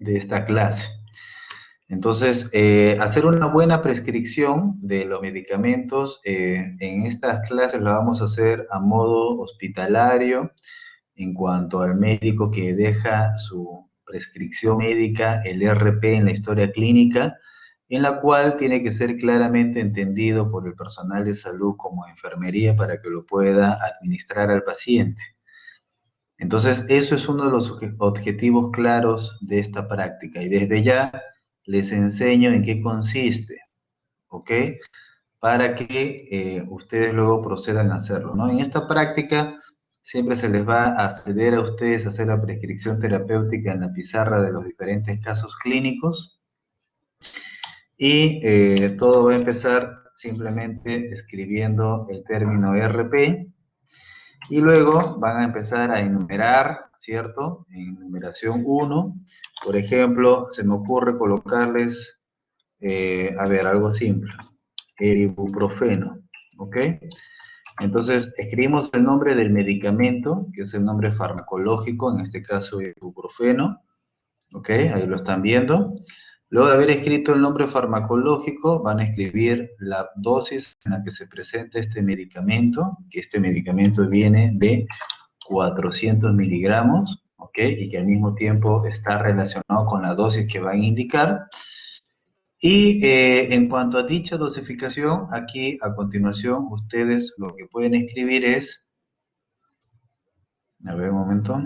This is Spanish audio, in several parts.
de esta clase. Entonces, hacer una buena prescripción de los medicamentos en estas clases la vamos a hacer a modo hospitalario en cuanto al médico que deja su prescripción médica, el RP en la historia clínica, en la cual tiene que ser claramente entendido por el personal de salud como enfermería para que lo pueda administrar al paciente. Entonces, eso es uno de los objetivos claros de esta práctica y desde ya les enseño en qué consiste, ¿ok? Para que ustedes luego procedan a hacerlo, ¿no? En esta práctica siempre se les va a acceder a ustedes a hacer la prescripción terapéutica en la pizarra de los diferentes casos clínicos y todo va a empezar simplemente escribiendo el término RP y luego van a empezar a enumerar, ¿cierto? En numeración 1, por ejemplo, se me ocurre colocarles, a ver, algo simple, el ibuprofeno, ¿ok? Entonces, escribimos el nombre del medicamento, que es el nombre farmacológico, en este caso ibuprofeno, ¿ok? Ahí lo están viendo. Luego de haber escrito el nombre farmacológico, van a escribir la dosis en la que se presenta este medicamento, que este medicamento viene de 400 miligramos, ¿ok? Y que al mismo tiempo está relacionado con la dosis que van a indicar. Y en cuanto a dicha dosificación, aquí a continuación ustedes lo que pueden escribir es, a ver un momento,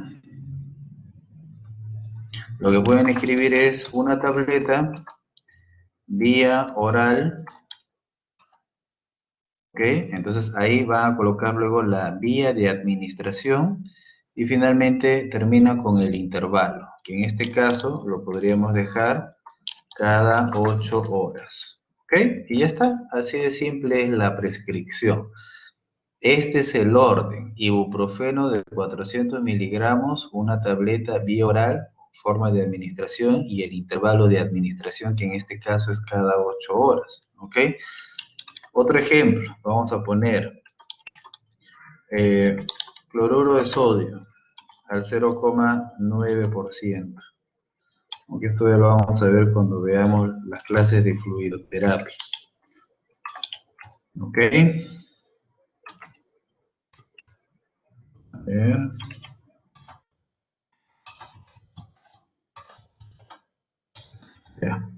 lo que pueden escribir es una tableta vía oral, ¿ok? Entonces ahí va a colocar luego la vía de administración y finalmente termina con el intervalo, que en este caso lo podríamos dejar cada 8 horas, ¿ok? Y ya está, así de simple es la prescripción. Este es el orden: ibuprofeno de 400 miligramos, una tableta vía oral, forma de administración y el intervalo de administración, que en este caso es cada 8 horas, ¿ok? Otro ejemplo, vamos a poner cloruro de sodio al 0,9%. Aunque esto ya lo vamos a ver cuando veamos las clases de fluidoterapia, ¿ok? A ver. Ya.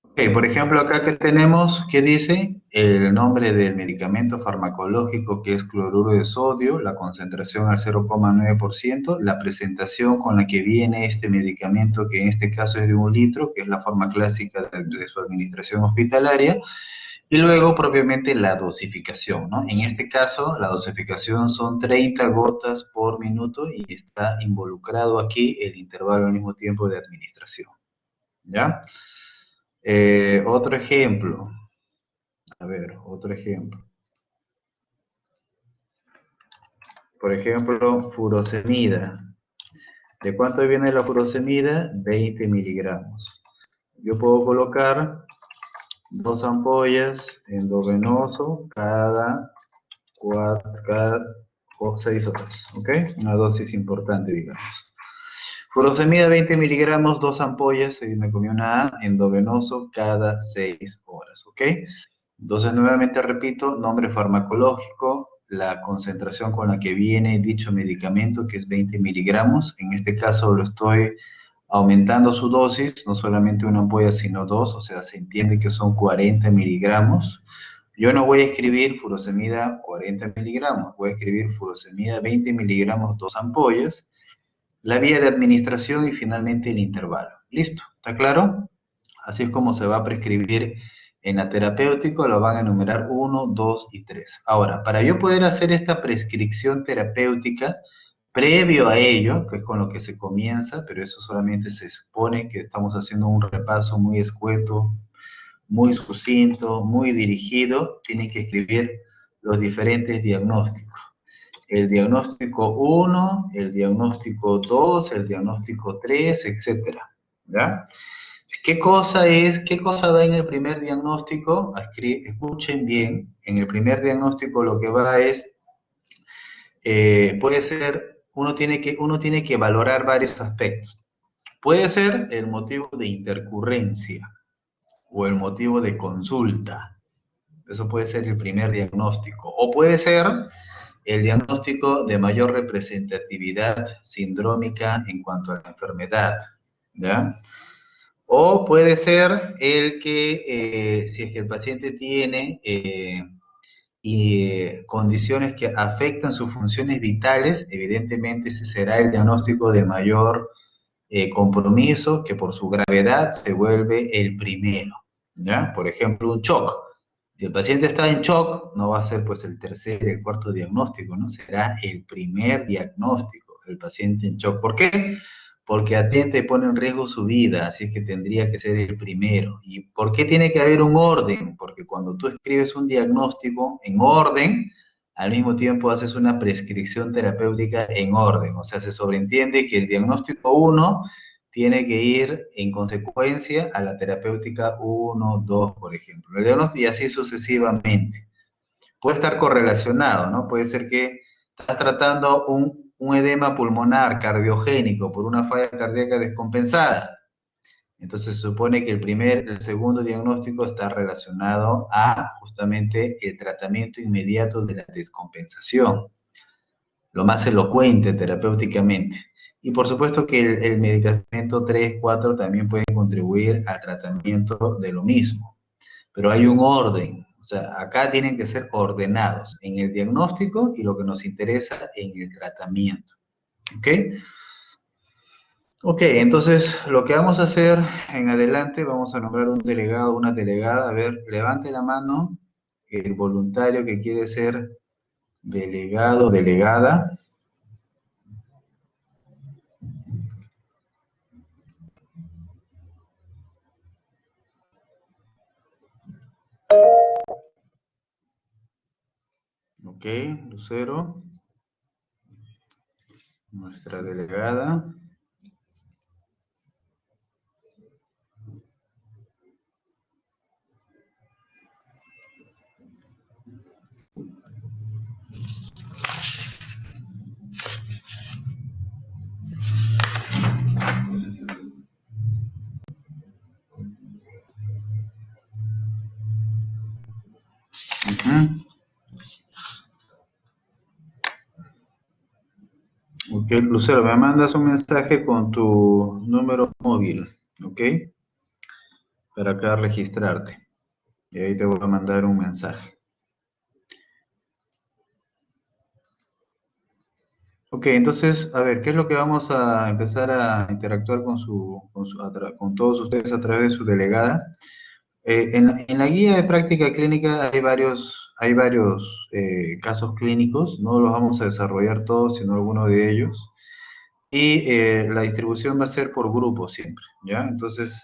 Ok, por ejemplo, acá que tenemos, ¿qué dice? El nombre del medicamento farmacológico, que es cloruro de sodio, la concentración al 0,9%, la presentación con la que viene este medicamento, que en este caso es de 1 litro, que es la forma clásica de su administración hospitalaria, y luego propiamente la dosificación, ¿no? En este caso, la dosificación son 30 gotas por minuto y está involucrado aquí el intervalo al mismo tiempo de administración, ¿ya? Otro ejemplo. A ver, otro ejemplo. Por ejemplo, furosemida. ¿De cuánto viene la furosemida? 20 miligramos. Yo puedo colocar 2 ampollas endovenoso cada 6 horas, ¿ok? Una dosis importante, digamos. Furosemida 20 miligramos, 2 ampollas, ahí me comí una A, endovenoso cada 6 horas, ¿ok? Entonces, nuevamente repito, nombre farmacológico, la concentración con la que viene dicho medicamento, que es 20 miligramos. En este caso lo estoy aumentando su dosis, no solamente una ampolla, sino 2, o sea, se entiende que son 40 miligramos. Yo no voy a escribir furosemida 40 miligramos, voy a escribir furosemida 20 miligramos, 2 ampollas, la vía de administración y finalmente el intervalo. ¿Listo? ¿Está claro? Así es como se va a prescribir en la terapéutico, lo van a enumerar 1, 2 y 3. Ahora, para yo poder hacer esta prescripción terapéutica, previo a ello, que es con lo que se comienza, pero eso solamente se supone que estamos haciendo un repaso muy escueto, muy sucinto, muy dirigido, tienen que escribir los diferentes diagnósticos. El diagnóstico 1, el diagnóstico 2, el diagnóstico 3, etcétera, ¿ya? ¿Qué cosa va en el primer diagnóstico? Escuchen bien, en el primer diagnóstico lo que va es, puede ser, uno tiene que valorar varios aspectos. Puede ser el motivo de intercurrencia o el motivo de consulta. Eso puede ser el primer diagnóstico. O puede ser el diagnóstico de mayor representatividad sindrómica en cuanto a la enfermedad, ¿ya? O puede ser el que, si es que el paciente tiene condiciones que afectan sus funciones vitales, evidentemente ese será el diagnóstico de mayor compromiso, que por su gravedad se vuelve el primero, ¿ya? Por ejemplo, un shock. Si el paciente está en shock, no va a ser pues el tercer, el cuarto diagnóstico, ¿no? Será el primer diagnóstico, el paciente en shock. ¿Por qué? Porque atenta y pone en riesgo su vida, así es que tendría que ser el primero. ¿Y por qué tiene que haber un orden? Porque cuando tú escribes un diagnóstico en orden, al mismo tiempo haces una prescripción terapéutica en orden. O sea, se sobreentiende que el diagnóstico uno tiene que ir en consecuencia a la terapéutica uno, 2, por ejemplo. El diagnóstico y así sucesivamente. Puede estar correlacionado, ¿no? Puede ser que estás tratando un edema pulmonar cardiogénico por una falla cardíaca descompensada. Entonces se supone que el segundo diagnóstico está relacionado a justamente el tratamiento inmediato de la descompensación, lo más elocuente terapéuticamente. Y por supuesto que el medicamento 3, 4 también puede contribuir al tratamiento de lo mismo, pero hay un orden. O sea, acá tienen que ser ordenados en el diagnóstico y lo que nos interesa en el tratamiento. ¿Ok? Ok, entonces lo que vamos a hacer en adelante, vamos a nombrar un delegado, una delegada. A ver, levante la mano el voluntario que quiere ser delegado, delegada. Ok, Lucero, nuestra delegada. Ujú. Ok, Lucero, me mandas un mensaje con tu número móvil, ¿ok? Para acá registrarte. Y ahí te voy a mandar un mensaje. Ok, entonces, a ver, ¿qué es lo que vamos a empezar a interactuar con todos ustedes a través de su delegada? En la guía de práctica clínica hay varios casos clínicos, no los vamos a desarrollar todos, sino algunos de ellos. Y la distribución va a ser por grupo siempre, ¿ya? Entonces,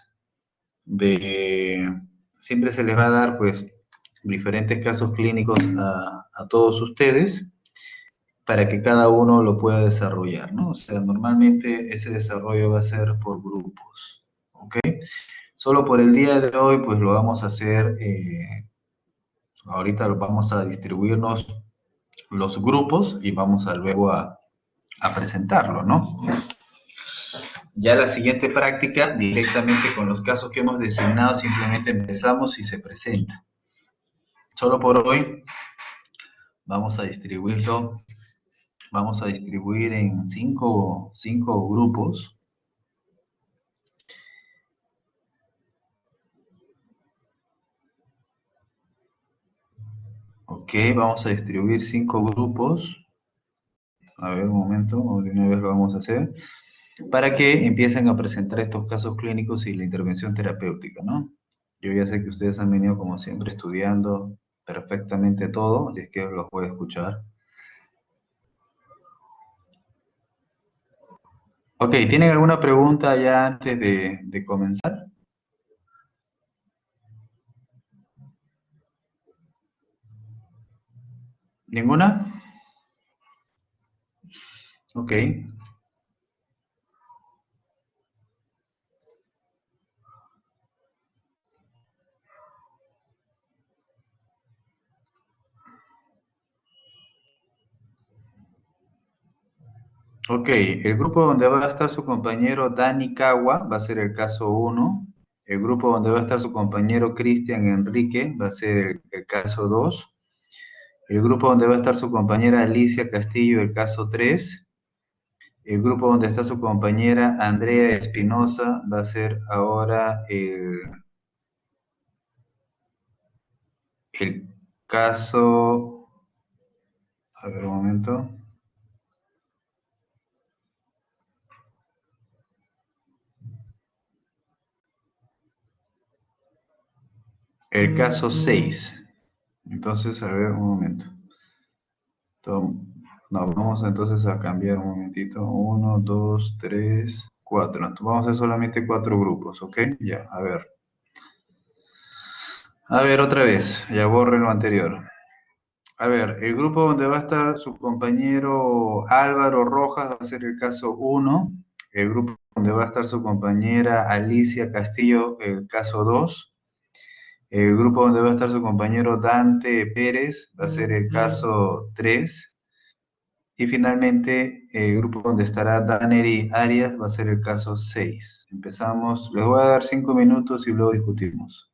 de, siempre se les va a dar, pues, diferentes casos clínicos a todos ustedes para que cada uno lo pueda desarrollar, ¿no? O sea, normalmente ese desarrollo va a ser por grupos, ¿ok? Solo por el día de hoy, pues lo vamos a hacer, ahorita vamos a distribuirnos los grupos y vamos a luego a presentarlo, ¿no? Ya la siguiente práctica, directamente con los casos que hemos designado, simplemente empezamos y se presenta. Solo por hoy vamos a distribuirlo, vamos a distribuir en cinco grupos. Ok, vamos a distribuir 5 grupos. A ver, un momento, de una vez lo vamos a hacer. Para que empiecen a presentar estos casos clínicos y la intervención terapéutica, ¿no? Yo ya sé que ustedes han venido, como siempre, estudiando perfectamente todo, así es que los voy a escuchar. Ok, ¿tienen alguna pregunta ya antes de comenzar? ¿Ninguna? Ok, Ok, el grupo donde va a estar su compañero Dani Cagua va a ser el caso uno. El grupo donde va a estar su compañero Cristian Enrique va a ser el caso 2. El grupo donde va a estar su compañera Alicia Castillo, el caso 3. El grupo donde está su compañera Andrea Espinosa va a ser ahora el caso, a ver un momento, el caso 6. Entonces, a ver un momento. No, vamos entonces a cambiar un momentito. Uno, dos, tres, cuatro. Vamos a hacer solamente cuatro grupos, ¿ok? Ya, a ver. A ver, otra vez. Ya borre lo anterior. A ver, el grupo donde va a estar su compañero Álvaro Rojas va a ser el caso uno. El grupo donde va a estar su compañera Alicia Castillo, el caso 2. El grupo donde va a estar su compañero Dante Pérez va a ser el caso 3. Y finalmente, el grupo donde estará Daneri Arias va a ser el caso 6. Empezamos, les voy a dar 5 minutos y luego discutimos.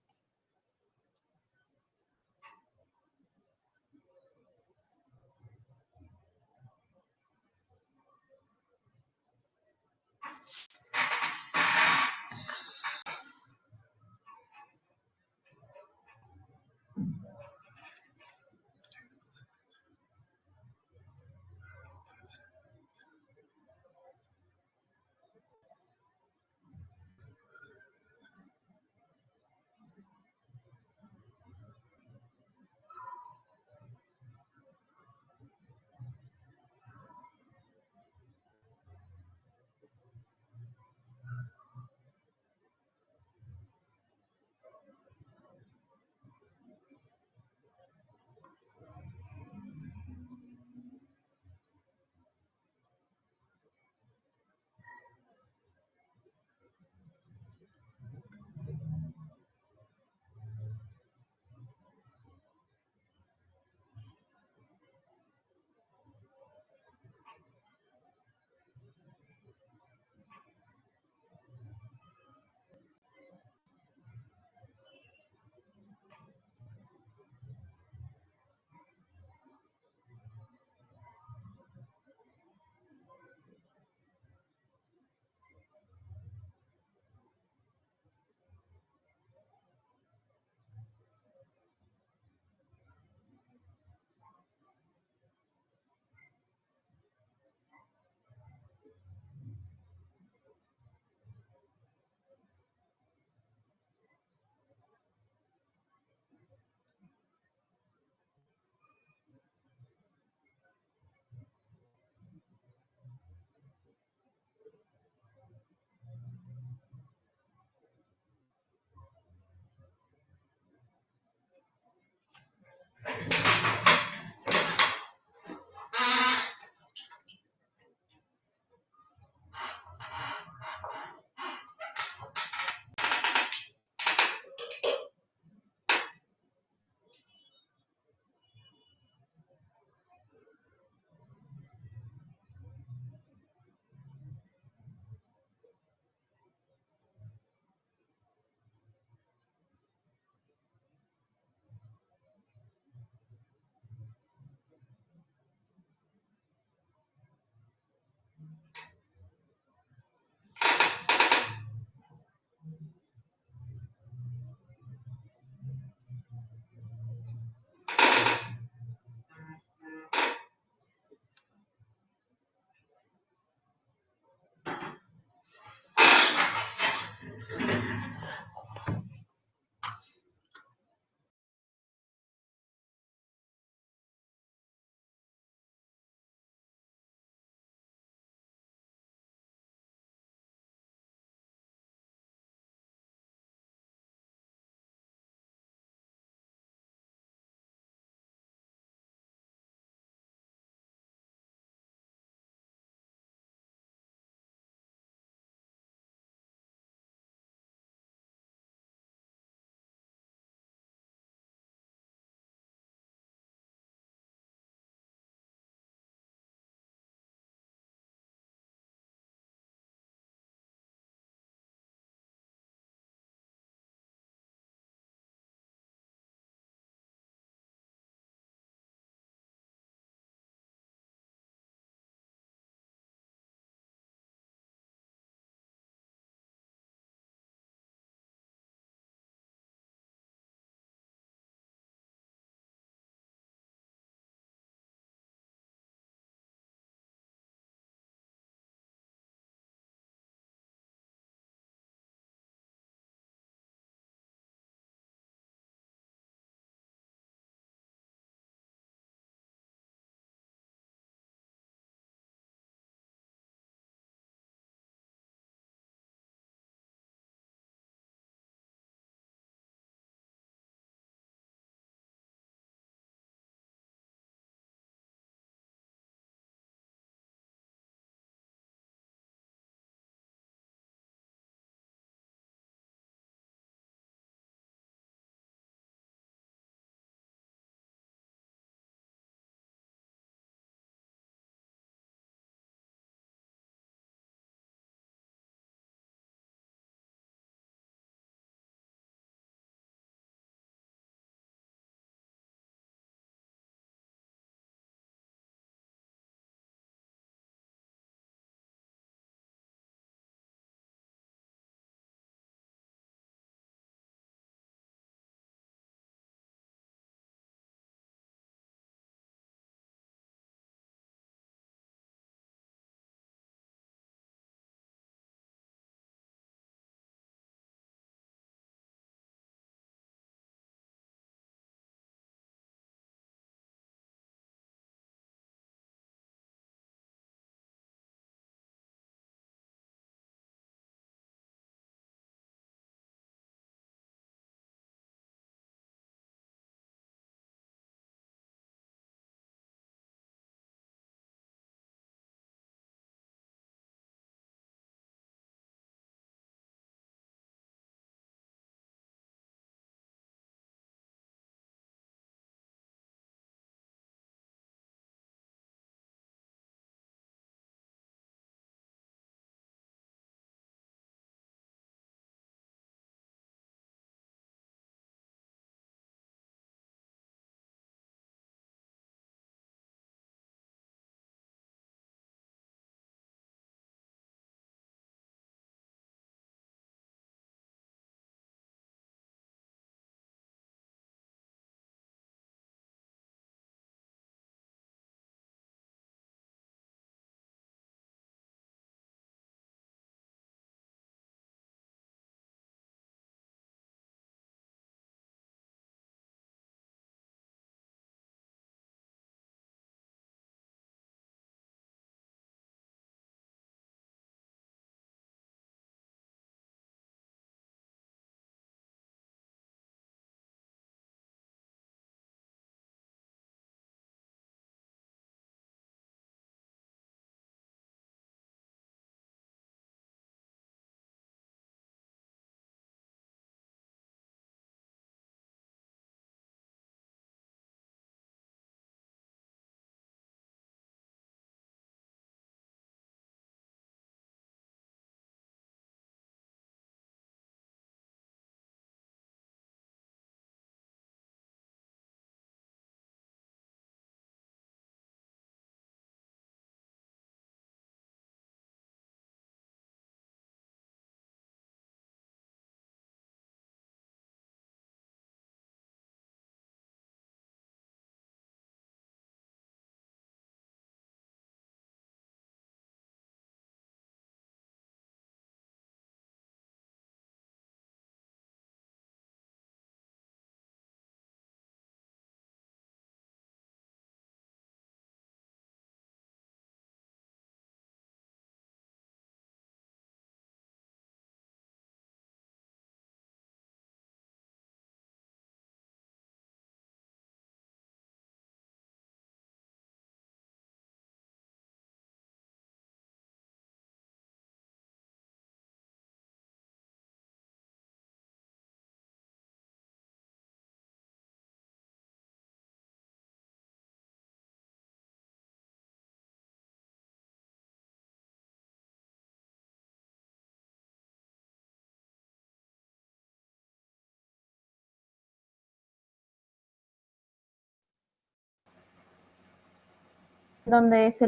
donde se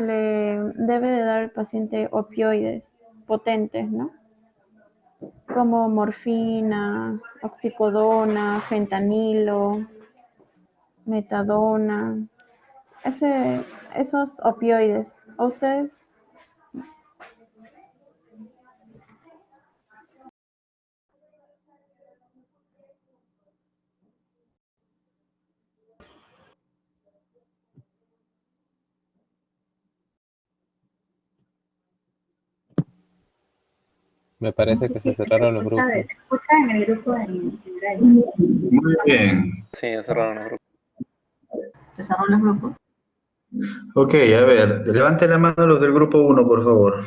le debe de dar al paciente opioides potentes, ¿no? Como morfina, oxicodona, fentanilo, metadona, ese, esos opioides. ¿A ustedes? Me parece que se cerraron los grupos. Se escucha en el grupo de Muy bien. Sí, se cerraron los grupos. se cerró los grupos. Ok, a ver, levante la mano los del grupo uno, por favor.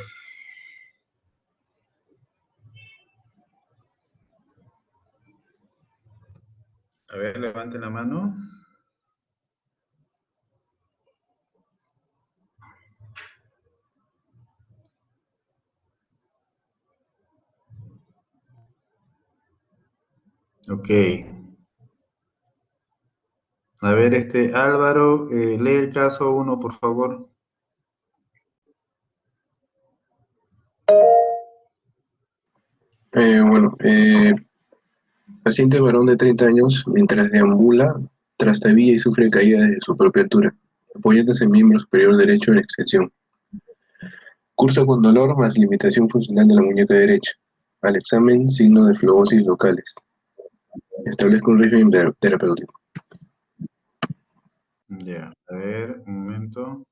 A ver, levante la mano. Ok. A ver, Álvaro, lee el caso uno, por favor. Bueno, paciente varón de 30 años, mientras deambula, trastabilla y sufre caída desde su propia altura, apoyándose en miembro superior derecho en extensión. Cursa con dolor más limitación funcional de la muñeca derecha. Al examen, signo de flebosis locales. Establezco un régimen terapéutico. Ya, a ver, un momento.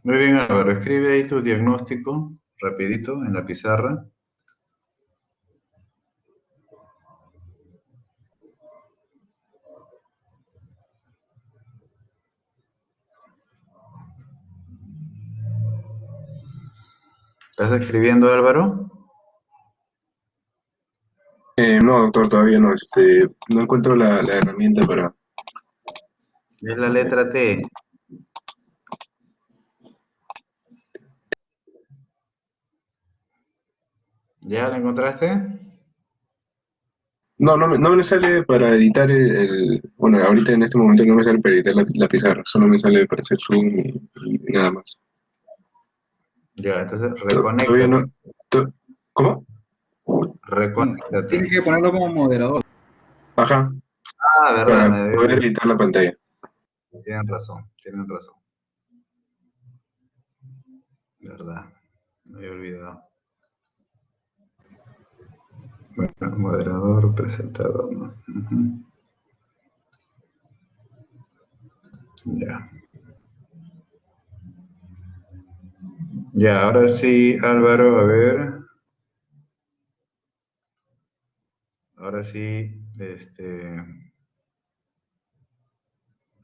Muy bien, Álvaro, escribe ahí tu diagnóstico, rapidito, en la pizarra. ¿Estás escribiendo, Álvaro? No, doctor, todavía no. No encuentro la herramienta para... Es la letra T. ¿Ya la encontraste? No, no me sale para editar bueno, ahorita en este momento no me sale para editar la pizarra, solo me sale para hacer zoom y nada más. Ya, entonces Todavía reconéctate. no... ¿Cómo? No, Reconéctate. tienes que ponerlo como moderador. Ajá, Ah, verdad, para me había poder olvidado. editar la pantalla. Tienen razón, tienen razón. Verdad, me había olvidado. Bueno, moderador, presentador, ¿no? Ujú. Ya. Ya, ahora sí, Álvaro, a ver. Ahora sí,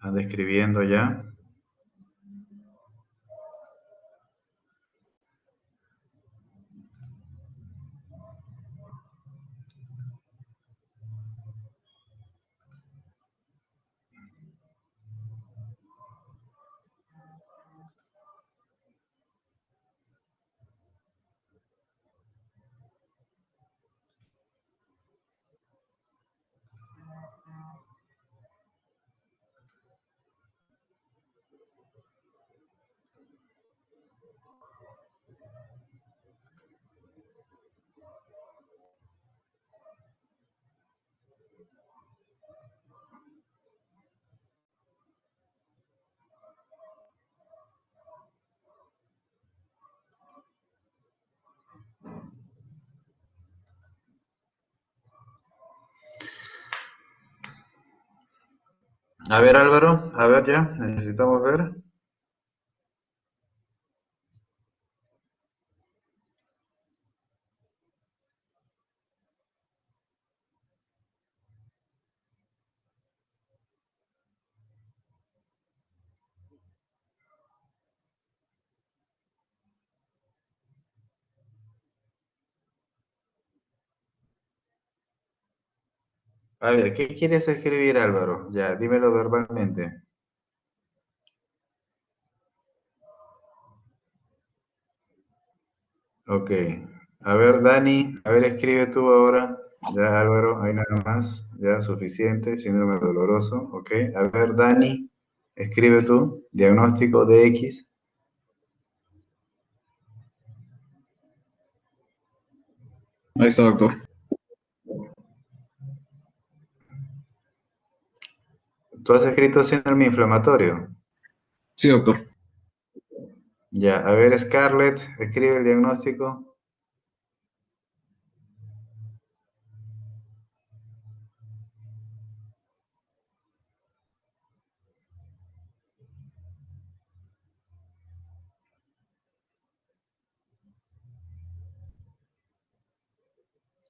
anda escribiendo ya. A ver, Álvaro, a ver ya, necesitamos ver. A ver, ¿qué quieres escribir, Álvaro? Ya, dímelo verbalmente. Ok. A ver, Dani, a ver, escribe tú ahora. Ya, Álvaro, hay nada más. Ya, suficiente. Síndrome doloroso. Ok. A ver, Dani, escribe tú. Diagnóstico de X. Ahí está, doctor. ¿Tú has escrito síndrome inflamatorio? Sí, doctor. Ya, a ver, Scarlett, escribe el diagnóstico.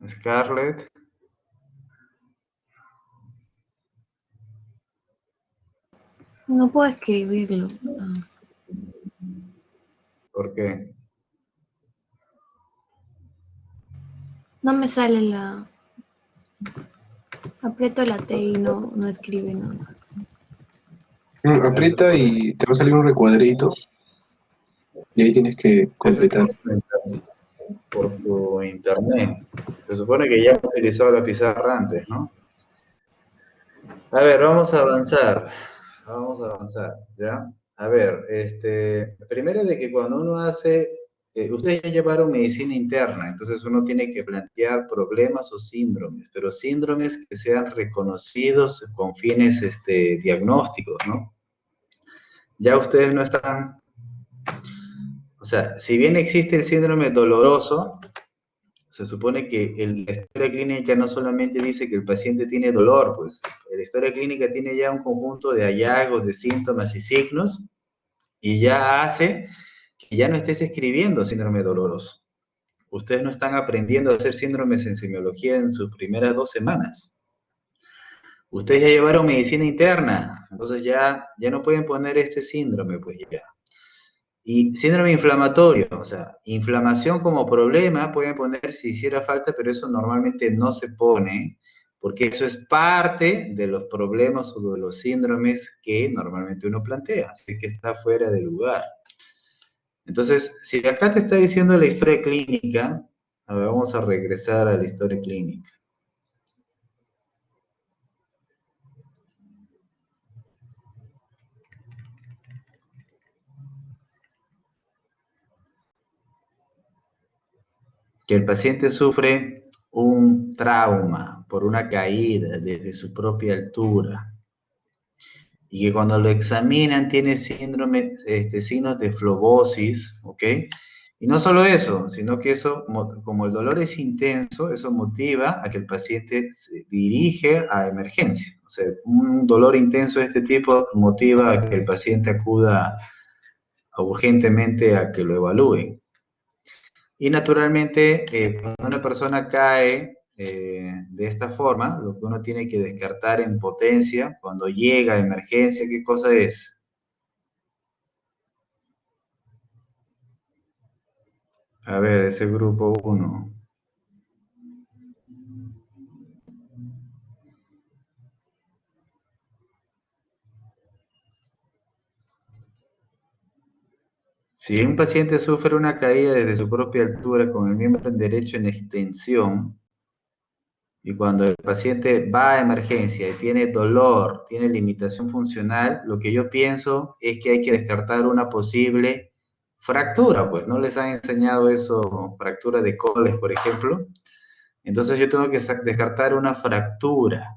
Scarlett, No puedo escribirlo. ¿por qué? No me sale la... Aprieto la T y no escribe nada. Aprieta y te va a salir un recuadrito y ahí tienes que Eso es completar. por tu internet. Se supone que ya has utilizado la pizarra antes, ¿no? A ver, vamos a avanzar. Vamos a avanzar, ¿ya? A ver, primero de que cuando uno hace, ustedes ya llevaron medicina interna, entonces uno tiene que plantear problemas o síndromes, pero síndromes que sean reconocidos con fines, diagnósticos, ¿no? Ya ustedes no están, o sea, si bien existe el síndrome doloroso, se supone que la historia clínica no solamente dice que el paciente tiene dolor, pues la historia clínica tiene ya un conjunto de hallazgos, de síntomas y signos, y ya hace que ya no estés escribiendo síndrome doloroso. Ustedes no están aprendiendo a hacer síndromes en semiología en sus primeras 2 semanas. Ustedes ya llevaron medicina interna, entonces ya no pueden poner este síndrome, pues ya. Y síndrome inflamatorio, o sea, inflamación como problema pueden poner si hiciera falta, pero eso normalmente no se pone, porque eso es parte de los problemas o de los síndromes que normalmente uno plantea, así que está fuera de lugar. Entonces, si acá te está diciendo la historia clínica, a ver, vamos a regresar a la historia clínica. Que el paciente sufre un trauma por una caída desde su propia altura y que cuando lo examinan tiene síndrome, signos de flebosis, ¿ok? Y no solo eso, sino que eso, como el dolor es intenso, eso motiva a que el paciente se dirige a emergencia. O sea, un dolor intenso de este tipo motiva a que el paciente acuda urgentemente a que lo evalúen. Y naturalmente, cuando una persona cae de esta forma, lo que uno tiene que descartar en potencia, cuando llega a emergencia, ¿qué cosa es? A ver, ese grupo 1. Si un paciente sufre una caída desde su propia altura con el miembro en derecho en extensión, y cuando el paciente va a emergencia y tiene dolor, tiene limitación funcional, lo que yo pienso es que hay que descartar una posible fractura, pues no les han enseñado eso, fractura de Coles, por ejemplo. Entonces yo tengo que descartar una fractura,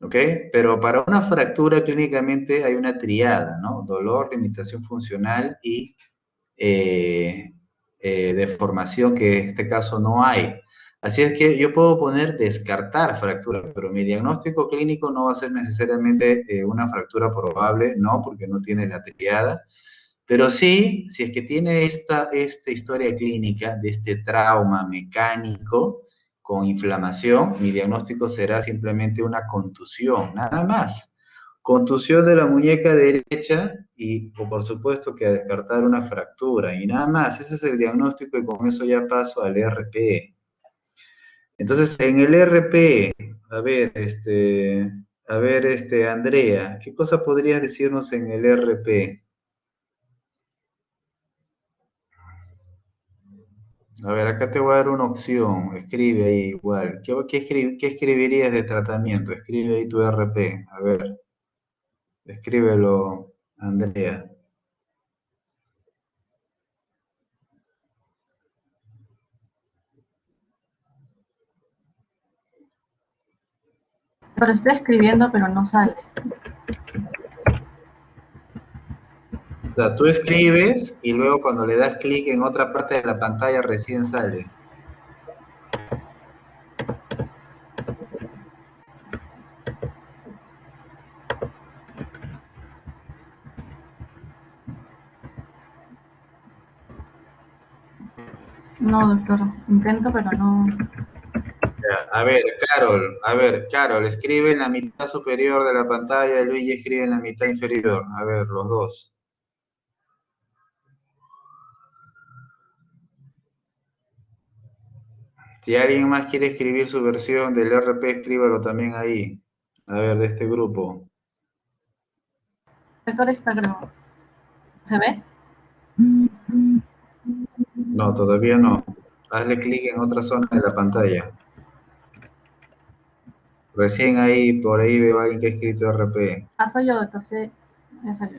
¿ok? Pero para una fractura clínicamente hay una triada, ¿no? Dolor, limitación funcional y deformación, que en este caso no hay. Así es que yo puedo poner descartar fractura, pero mi diagnóstico clínico no va a ser necesariamente una fractura probable, no, porque no tiene la triada, pero sí, si es que tiene esta historia clínica de este trauma mecánico con inflamación, mi diagnóstico será simplemente una contusión, nada más. Contusión de la muñeca derecha y, o por supuesto, que a descartar una fractura y nada más. Ese es el diagnóstico y con eso ya paso al RP. Entonces, en el RP, Andrea, ¿qué cosa podrías decirnos en el RP? A ver, acá te voy a dar una opción. Escribe ahí igual. ¿Qué escribirías de tratamiento? Escribe ahí tu RP. A ver, escríbelo, Andrea. Pero estoy escribiendo, pero no sale. O sea, tú escribes y luego cuando le das clic en otra parte de la pantalla recién sale. No, doctor. Intento, pero no. A ver, Carol, escribe en la mitad superior de la pantalla, Luigi escribe en la mitad inferior. A ver, los dos. Si alguien más quiere escribir su versión del RP, escríbalo también ahí. A ver, de este grupo. Doctor, está grabado. ¿Se ve? No, todavía no. Hazle clic en otra zona de la pantalla. Recién ahí, por ahí veo a alguien que ha escrito RP. Ah, soy yo, doctor. Sí, ya salió.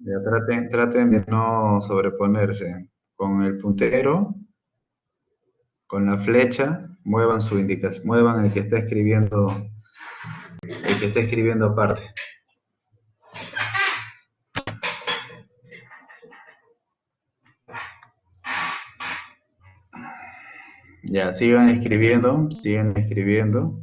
Ya traten de no sobreponerse. Con el puntero, con la flecha, muevan su indicación, muevan el que está escribiendo aparte. Ya, sigan escribiendo, sigan escribiendo.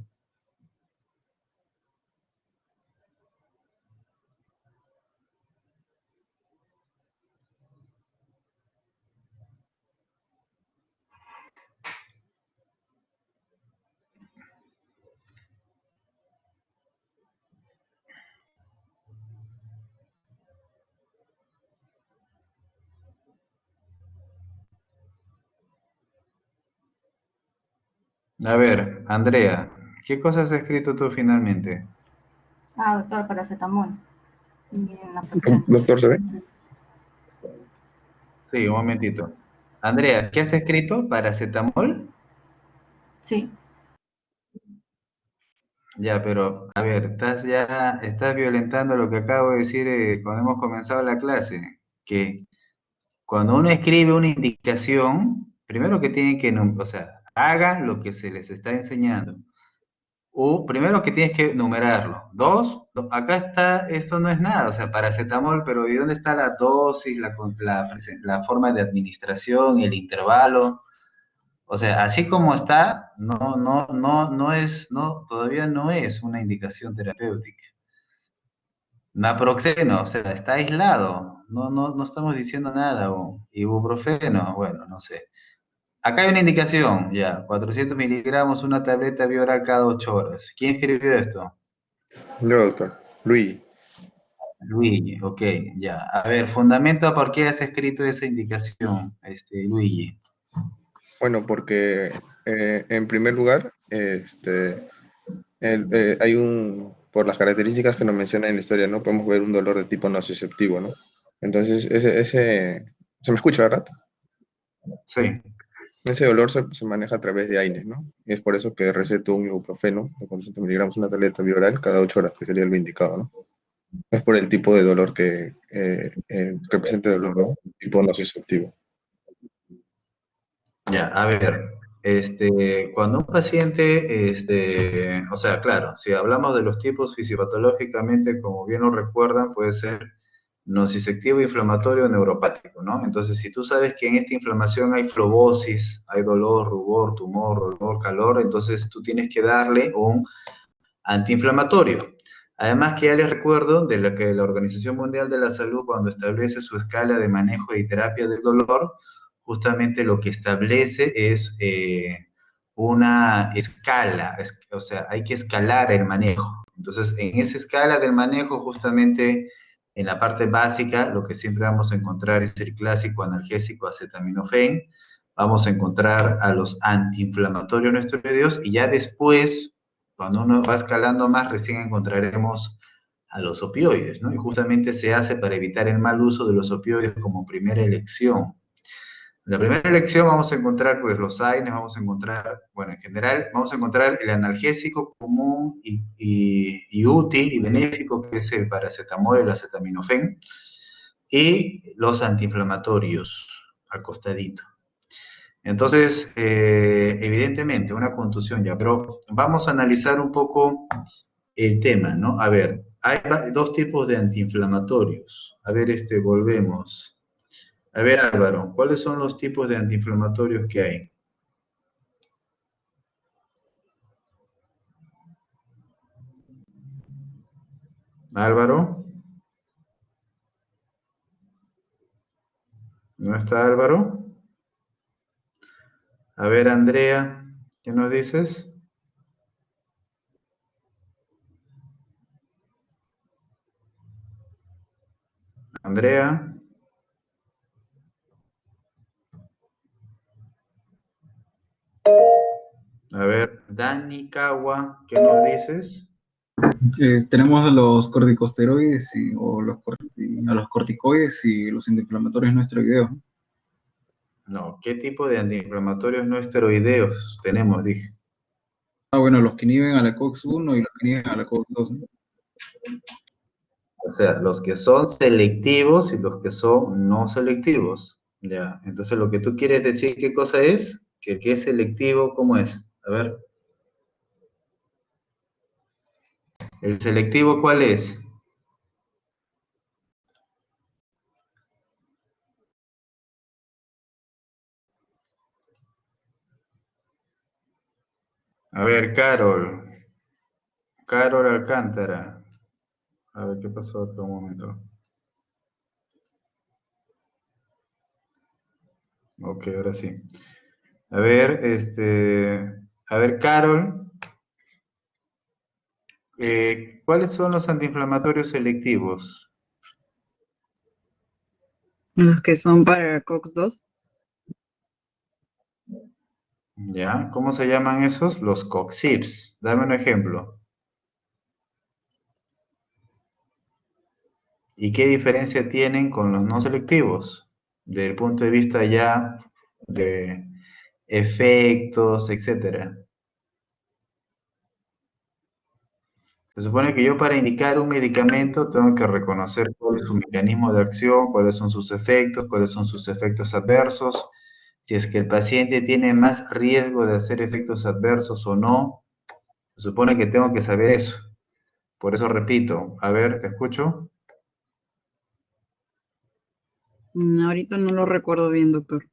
A ver, Andrea, ¿qué cosas has escrito tú finalmente? Ah, doctor, paracetamol. Y en la pantalla. Doctor, ¿se ve? Sí, un momentito. Andrea, ¿qué has escrito? ¿Paracetamol? Sí. Ya, pero, a ver, estás violentando lo que acabo de decir cuando hemos comenzado la clase, que cuando uno escribe una indicación, primero que tienen que, o sea, hagan lo que se les está enseñando. Primero que tienes que numerarlo. Dos, acá está, esto no es nada, o sea, paracetamol, pero ¿y dónde está la dosis, la forma de administración, el intervalo? O sea, así como está, todavía no es una indicación terapéutica. Naproxeno, o sea, está aislado, no estamos diciendo nada, o ibuprofeno, bueno, no sé. Acá hay una indicación, ya, 400 miligramos, una tableta bioral cada 8 horas. ¿Quién escribió esto? Yo, doctor. Luigi. Luigi, ok, ya. A ver, fundamenta por qué has escrito esa indicación, Luigi. Bueno, porque en primer lugar, hay por las características que nos menciona en la historia, ¿no? Podemos ver un dolor de tipo nociceptivo, ¿no? Entonces, se me escucha, ¿verdad? Sí, Ese dolor se maneja a través de AINES, ¿no? Y es por eso que receto un ibuprofeno de 400 miligramos, una tableta bioral cada 8 horas, que sería lo indicado, ¿no? Es por el tipo de dolor que presenta el dolor, ¿no? Tipo nociceptivo. ya, a ver. Cuando un paciente, o sea, claro, si hablamos de los tipos fisiopatológicamente, como bien lo recuerdan, puede ser nociceptivo, inflamatorio o neuropático, ¿no? Entonces, si tú sabes que en esta inflamación hay flebosis, hay dolor, rubor, tumor, dolor, calor, entonces tú tienes que darle un antiinflamatorio. Además que ya les recuerdo de lo que la Organización Mundial de la Salud, cuando establece su escala de manejo y terapia del dolor, justamente lo que establece es una escala, o sea, hay que escalar el manejo. Entonces, en esa escala del manejo, justamente en la parte básica, lo que siempre vamos a encontrar es el clásico analgésico acetaminofén, vamos a encontrar a los antiinflamatorios no esteroideos y ya después, cuando uno va escalando más, recién encontraremos a los opioides, ¿no? Y justamente se hace para evitar el mal uso de los opioides como primera elección. En la primera elección vamos a encontrar pues los AINES, vamos a encontrar, bueno, en general vamos a encontrar el analgésico común y útil y benéfico que es el paracetamol, el acetaminofén, y los antiinflamatorios al costadito. Entonces, evidentemente, una contusión ya, pero vamos a analizar un poco el tema, ¿no? A ver, hay dos tipos de antiinflamatorios. A ver, volvemos. A ver, Álvaro, ¿cuáles son los tipos de antiinflamatorios que hay? Álvaro, ¿no está Álvaro? A ver, Andrea, ¿qué nos dices? Andrea. A ver, Dani Kawa, ¿qué nos dices? Tenemos a los corticosteroides a los corticoides y los antiinflamatorios no esteroideos. No, ¿qué tipo de antiinflamatorios no esteroideos tenemos? Dije. Ah, bueno, los que inhiben a la COX-1 y los que inhiben a la COX-2, ¿no? O sea, los que son selectivos y los que son no selectivos. Ya, entonces lo que tú quieres decir, ¿qué cosa es? Que el que es selectivo, ¿cómo es? A ver. ¿El selectivo cuál es? A ver, Carol. Carol Alcántara. A ver, ¿qué pasó acá un momento? Ok, ahora sí. A ver, a ver, Carol, ¿cuáles son los antiinflamatorios selectivos? Los que son para COX-2. ¿Ya? ¿Cómo se llaman esos? Los COXIBs. Dame un ejemplo. ¿Y qué diferencia tienen con los no selectivos? Desde el punto de vista ya de efectos, etcétera. Se supone que yo para indicar un medicamento tengo que reconocer cuál es su mecanismo de acción, cuáles son sus efectos, cuáles son sus efectos adversos, si es que el paciente tiene más riesgo de hacer efectos adversos o no. Se supone que tengo que saber eso. Por eso repito, a ver, ¿te escucho? Ahorita no lo recuerdo bien, doctor.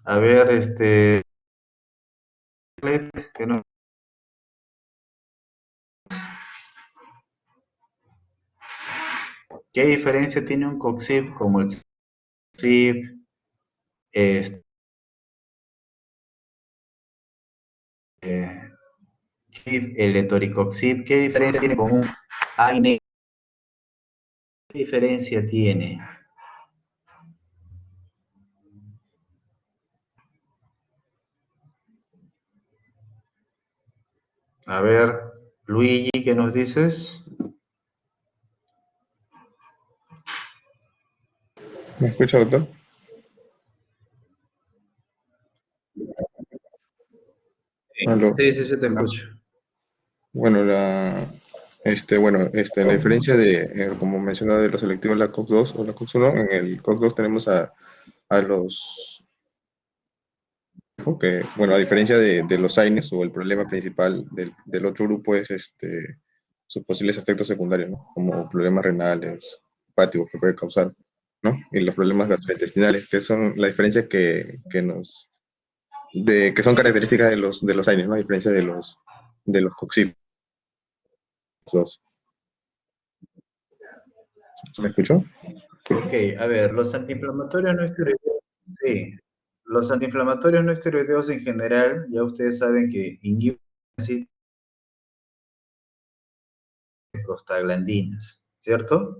A ver, que no- ¿qué diferencia tiene un COXIB como el CIB, este, el etoricoxib? ¿Qué diferencia tiene con un AINE? ¿Qué diferencia tiene? A ver, Luigi, ¿qué nos dices? ¿Me escucha, doctor? Aló. Sí, sí, sí, te escucho. Bueno, la diferencia de, como mencionaba, de los selectivos, la COX-2 o la COX-1, en el COX-2 tenemos a los que, bueno, a diferencia de los AINES o el problema principal del otro grupo es sus posibles efectos secundarios, ¿no? Como problemas renales, hepáticos que puede causar, ¿no? Y los problemas gastrointestinales, que son la diferencia que son características de los AINES, ¿no? A diferencia de los COXIP dos. ¿Me escuchó? Ok, a ver, los antiinflamatorios no esteroideos, sí. Los antiinflamatorios no esteroideos en general, ya ustedes saben que inhiben prostaglandinas, ¿cierto?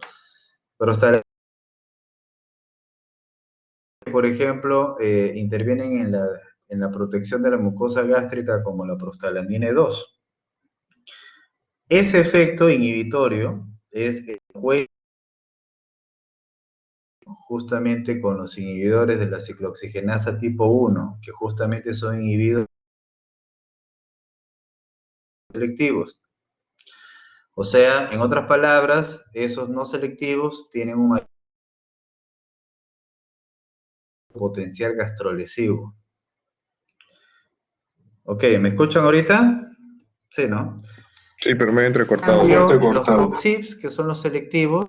Prostaglandinas, por ejemplo, intervienen en la protección de la mucosa gástrica como la prostaglandina E2. Ese efecto inhibitorio es justamente con los inhibidores de la ciclooxigenasa tipo 1, que justamente son inhibidores selectivos. O sea, en otras palabras, esos no selectivos tienen un mayor potencial gastrolesivo. Ok, ¿me escuchan ahorita? Sí, ¿no? Sí, pero me he En entrecortado. cambio, los COXIPs, que son los selectivos,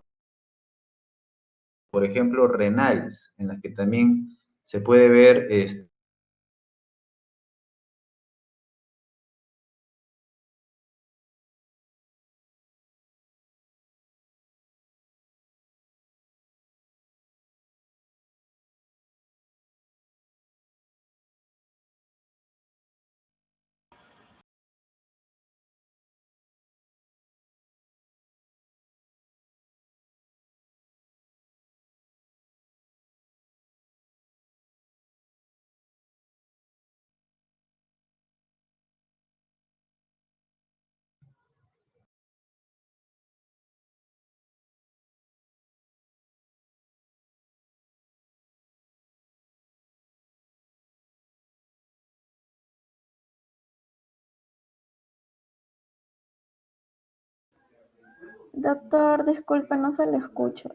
por ejemplo, renales, en las que también se puede ver Doctor, disculpe, no se le escucha.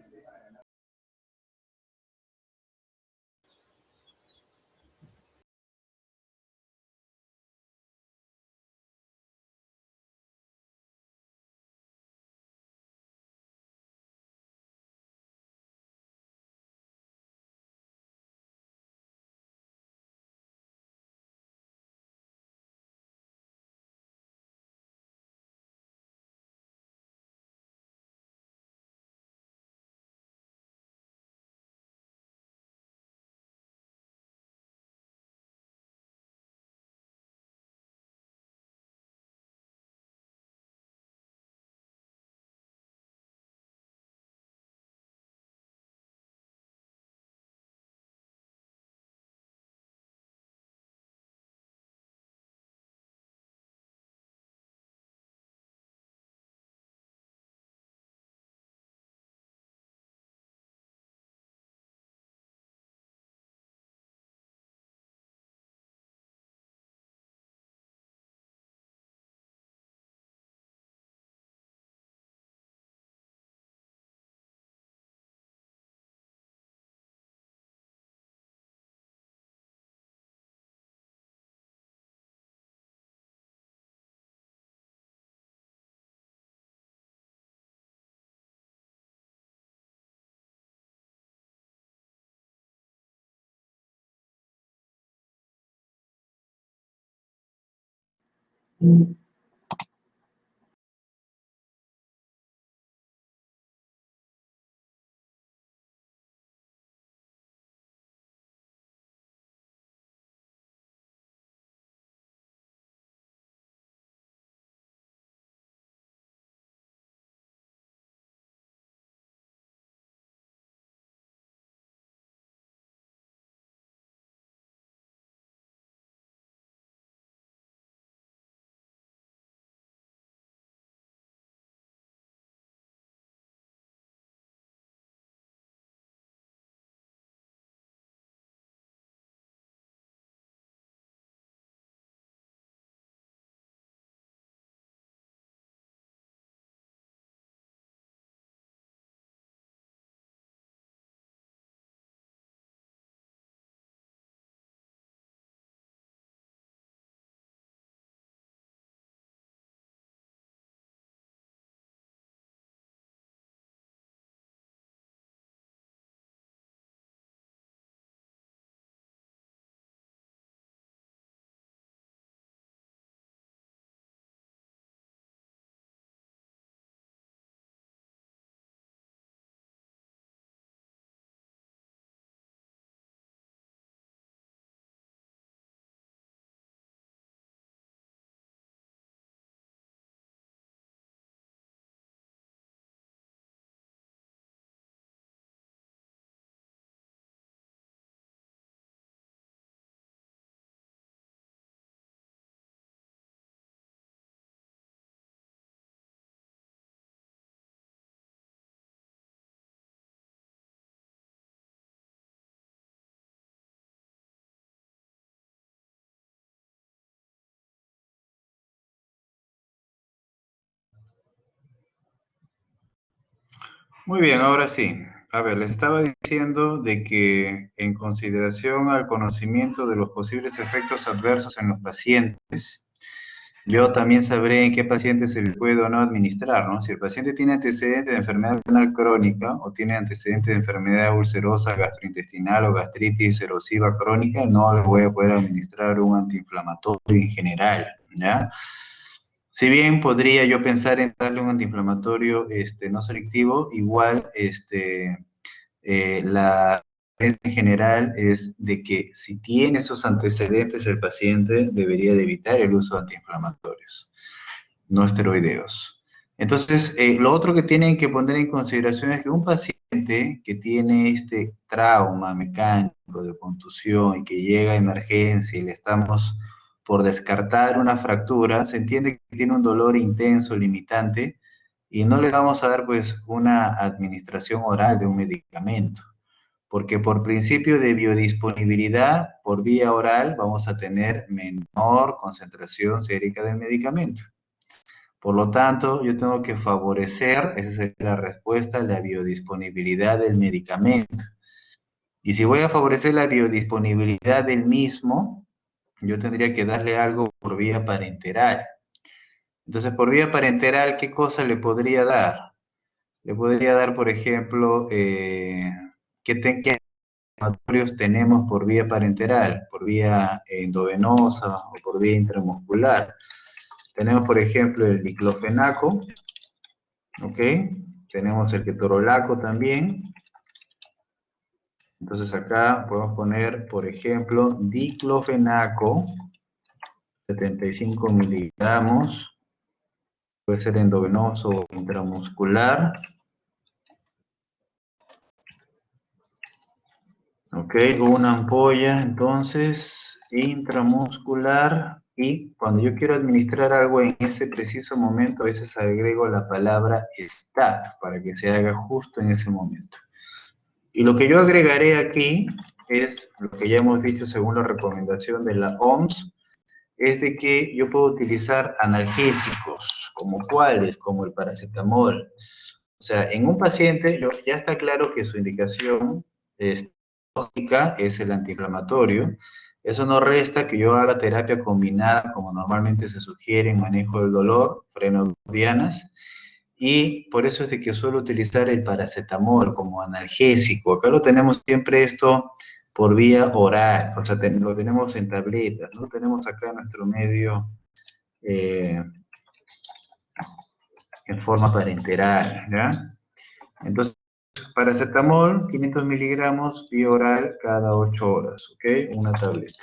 Muy bien, ahora sí. A ver, les estaba diciendo de que en consideración al conocimiento de los posibles efectos adversos en los pacientes, yo también sabré en qué paciente se le puede o no administrar, ¿no? Si el paciente tiene antecedentes de enfermedad renal crónica o tiene antecedentes de enfermedad ulcerosa, gastrointestinal o gastritis erosiva crónica, no le voy a poder administrar un antiinflamatorio en general, ¿ya? Si bien podría yo pensar en darle un antiinflamatorio no selectivo, igual la en general es de que si tiene esos antecedentes el paciente debería de evitar el uso de antiinflamatorios no esteroideos. Entonces, lo otro que tienen que poner en consideración es que un paciente que tiene este trauma mecánico de contusión y que llega a emergencia y le estamos por descartar una fractura, se entiende que tiene un dolor intenso, limitante, y no le vamos a dar pues una administración oral de un medicamento, porque por principio de biodisponibilidad, por vía oral, vamos a tener menor concentración sérica del medicamento. Por lo tanto, yo tengo que favorecer, esa sería la respuesta, la biodisponibilidad del medicamento. Y si voy a favorecer la biodisponibilidad del mismo, yo tendría que darle algo por vía parenteral. Entonces, por vía parenteral, ¿qué cosa le podría dar? Le podría dar, por ejemplo, ¿qué antiinflamatorios tenemos por vía parenteral? Por vía endovenosa o por vía intramuscular. Tenemos, por ejemplo, el diclofenaco, ¿ok? Tenemos el ketorolaco también. Entonces acá podemos poner, por ejemplo, diclofenaco, 75 miligramos, puede ser endovenoso o intramuscular. Ok, una ampolla, entonces, intramuscular. Y cuando yo quiero administrar algo en ese preciso momento, a veces agrego la palabra STAT para que se haga justo en ese momento. Y lo que yo agregaré aquí es lo que ya hemos dicho según la recomendación de la OMS, es de que yo puedo utilizar analgésicos, como cuáles, como el paracetamol. O sea, en un paciente ya está claro que su indicación es el antiinflamatorio. Eso no resta que yo haga terapia combinada, como normalmente se sugiere en manejo del dolor, frenodianas, y por eso es de que suelo utilizar el paracetamol como analgésico. Acá lo tenemos siempre esto por vía oral, o sea, lo tenemos en tabletas, ¿no? Tenemos acá nuestro medio en forma parenteral, ¿ya? Entonces, paracetamol, 500 miligramos, vía oral cada 8 horas, ¿ok? Una tableta.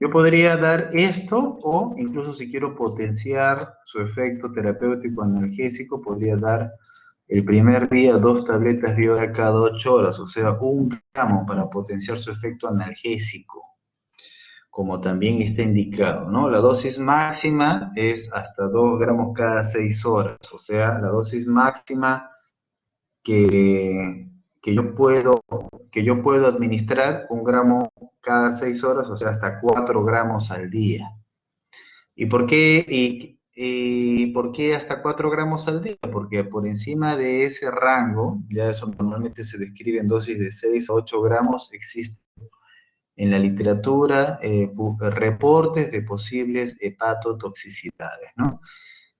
Yo podría dar esto o incluso si quiero potenciar su efecto terapéutico analgésico, podría dar el primer día 2 tabletas vía oral cada 8 horas, o sea, 1 gramo para potenciar su efecto analgésico, como también está indicado, ¿no? La dosis máxima es hasta 2 gramos cada 6 horas, o sea, la dosis máxima que yo puedo administrar 1 gramo cada 6 horas, o sea, hasta 4 gramos al día. ¿Y por qué, por qué hasta 4 gramos al día? Porque por encima de ese rango, ya eso normalmente se describe en dosis de 6 a 8 gramos, existe en la literatura reportes de posibles hepatotoxicidades, ¿no?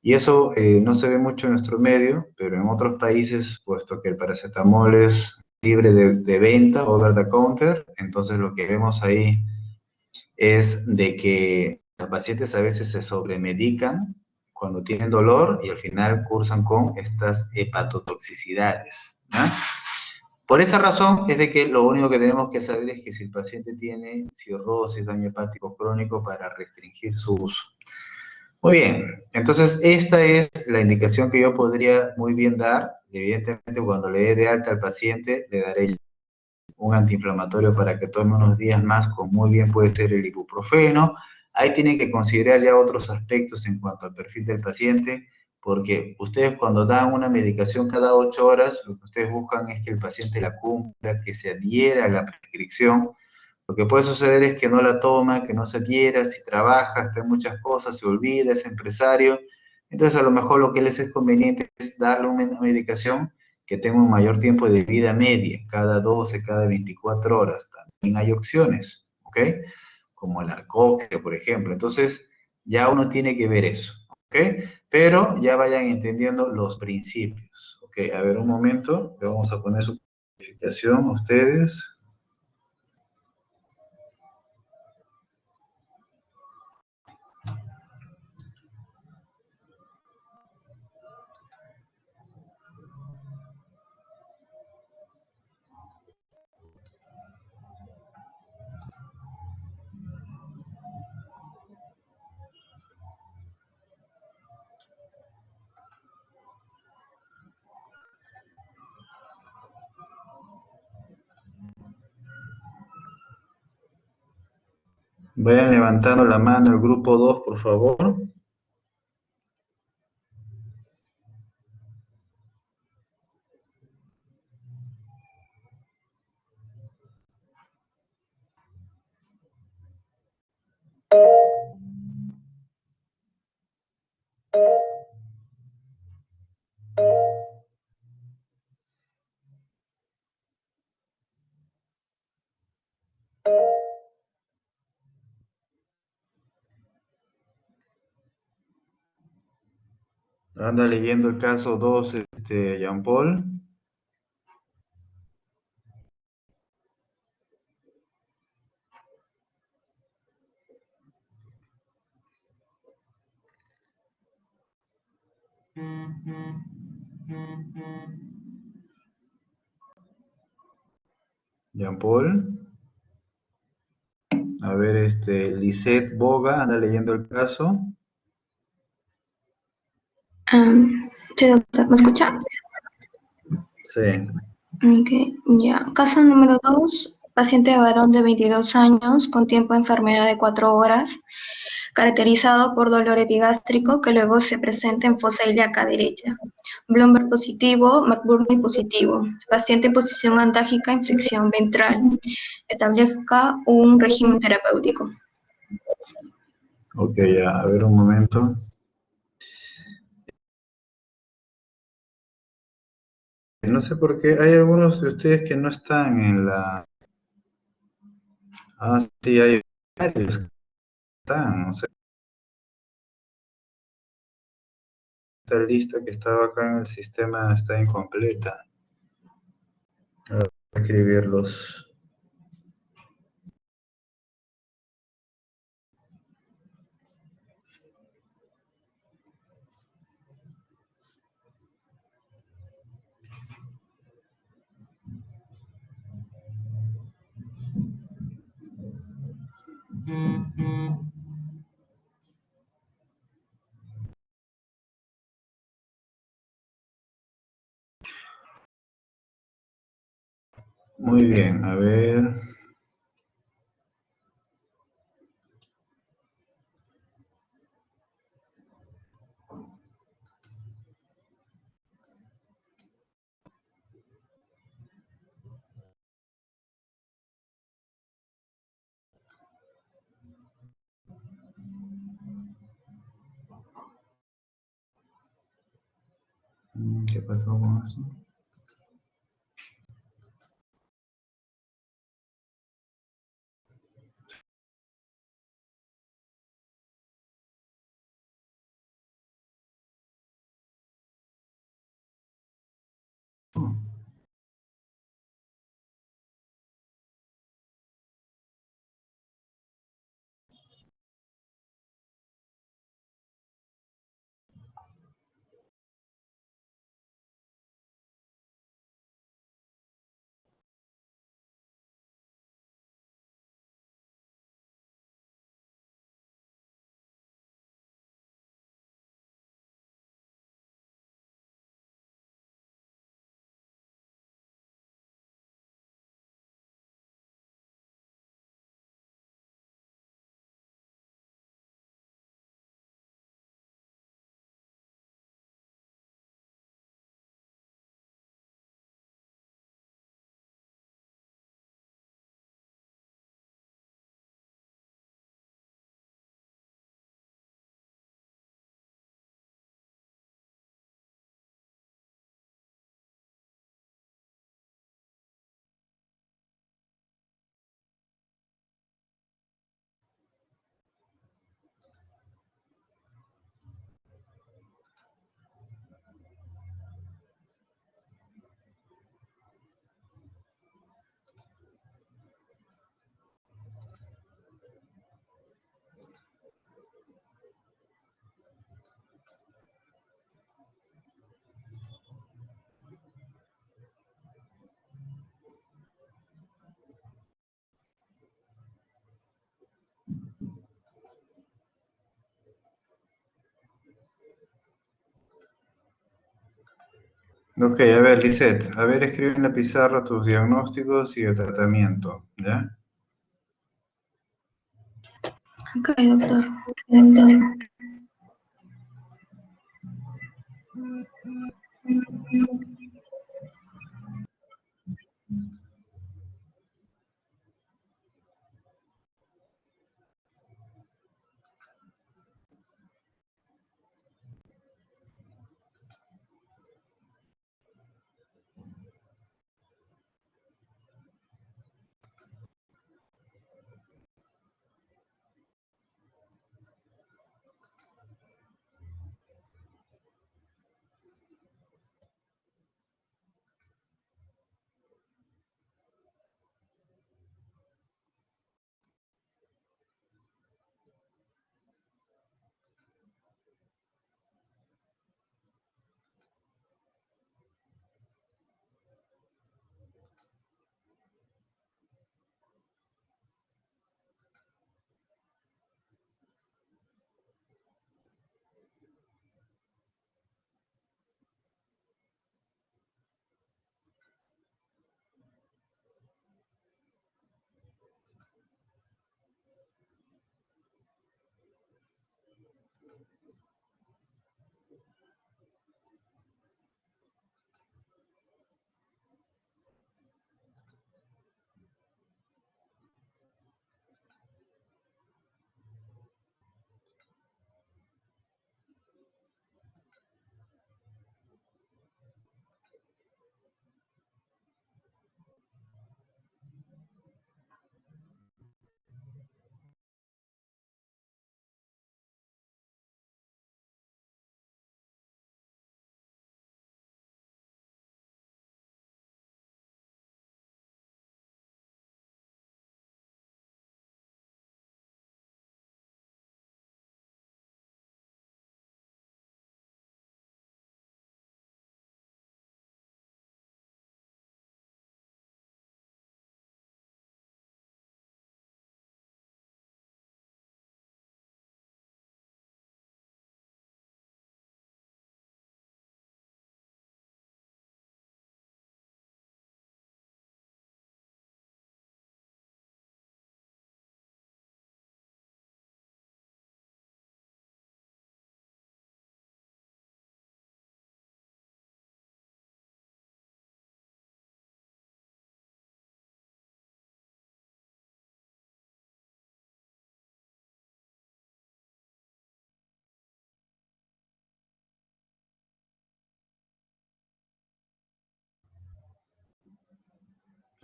Y eso no se ve mucho en nuestro medio, pero en otros países, puesto que el paracetamol es libre de venta, over the counter, entonces lo que vemos ahí es de que los pacientes a veces se sobremedican cuando tienen dolor y al final cursan con estas hepatotoxicidades, ¿no? Por esa razón es de que lo único que tenemos que saber es que si el paciente tiene cirrosis, daño hepático crónico, para restringir su uso. Muy bien, entonces esta es la indicación que yo podría muy bien dar. Evidentemente cuando le dé de alta al paciente le daré un antiinflamatorio para que tome unos días más, como muy bien puede ser el ibuprofeno. Ahí tienen que considerar ya otros aspectos en cuanto al perfil del paciente, porque ustedes cuando dan una medicación cada 8 horas, lo que ustedes buscan es que el paciente la cumpla, que se adhiera a la prescripción. Lo que puede suceder es que no la toma, que no se adhiera, si trabaja, está en muchas cosas, se olvida, es empresario. Entonces, a lo mejor lo que les es conveniente es darle una medicación que tenga un mayor tiempo de vida media, cada 12, cada 24 horas. También hay opciones, ¿ok? Como la arcoxia, por ejemplo. Entonces, ya uno tiene que ver eso, ¿ok? Pero ya vayan entendiendo los principios, ¿ok? A ver, un momento, le vamos a poner su calificación a ustedes. Vayan levantando la mano el grupo 2, por favor. Anda leyendo el caso 2, Jean Paul. Jean Paul. A ver, Lisette Boga, anda leyendo el caso. Sí, doctor, ¿me escucha? Sí. Ok, ya. Caso número 2, paciente varón de 22 años con tiempo de enfermedad de 4 horas, caracterizado por dolor epigástrico que luego se presenta en fosa ilíaca derecha. Bloomberg positivo, McBurney positivo. Paciente en posición antágica, inflexión ventral. Establezca un régimen terapéutico. Ok, ya, a ver un momento. No sé por qué hay algunos de ustedes que no están en la... Ah, sí, hay varios que están. O sea, esta lista que estaba acá en el sistema está incompleta. A ver, voy a escribirlos. Muy bien, a ver. ¿Qué pasó con eso? Ok, a ver, Lisette, a ver, escribe en la pizarra tus diagnósticos y el tratamiento, ¿ya? Ok, doctor. Doctor.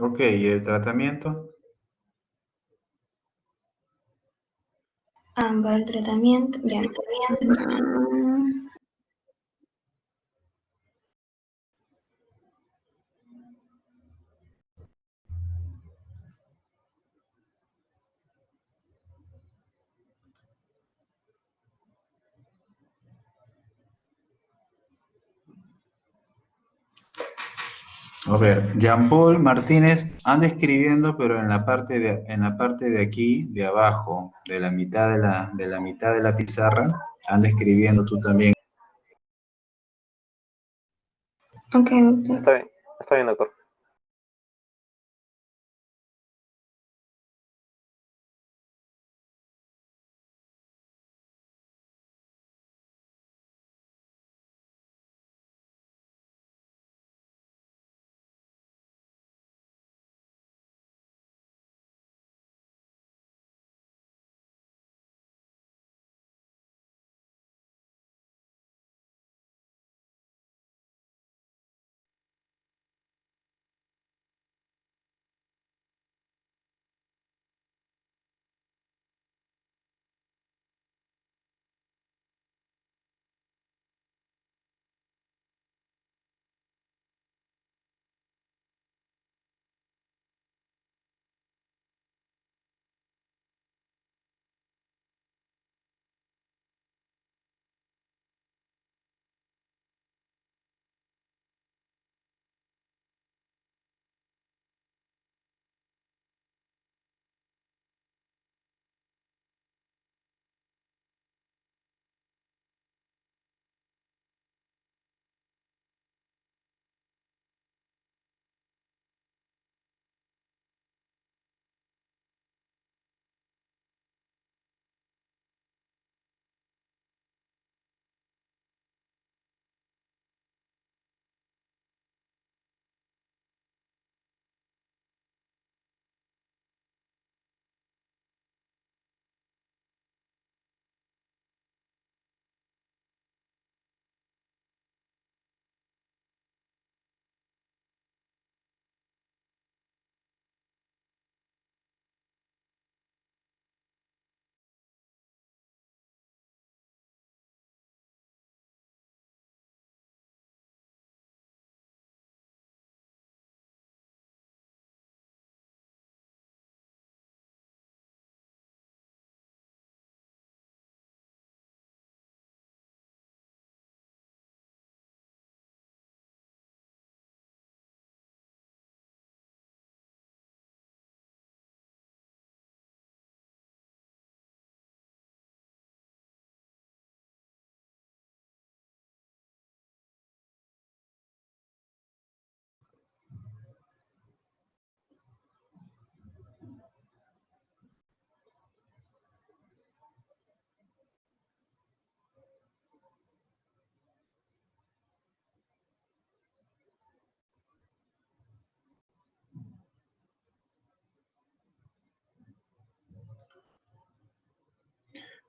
Ok, ¿y el tratamiento? Para el tratamiento, ya. A ver, Jean-Paul Martínez, anda escribiendo, pero en la parte de aquí, de abajo, de la mitad de la pizarra, anda escribiendo tú también. Ok, doctor. Está bien, doctor.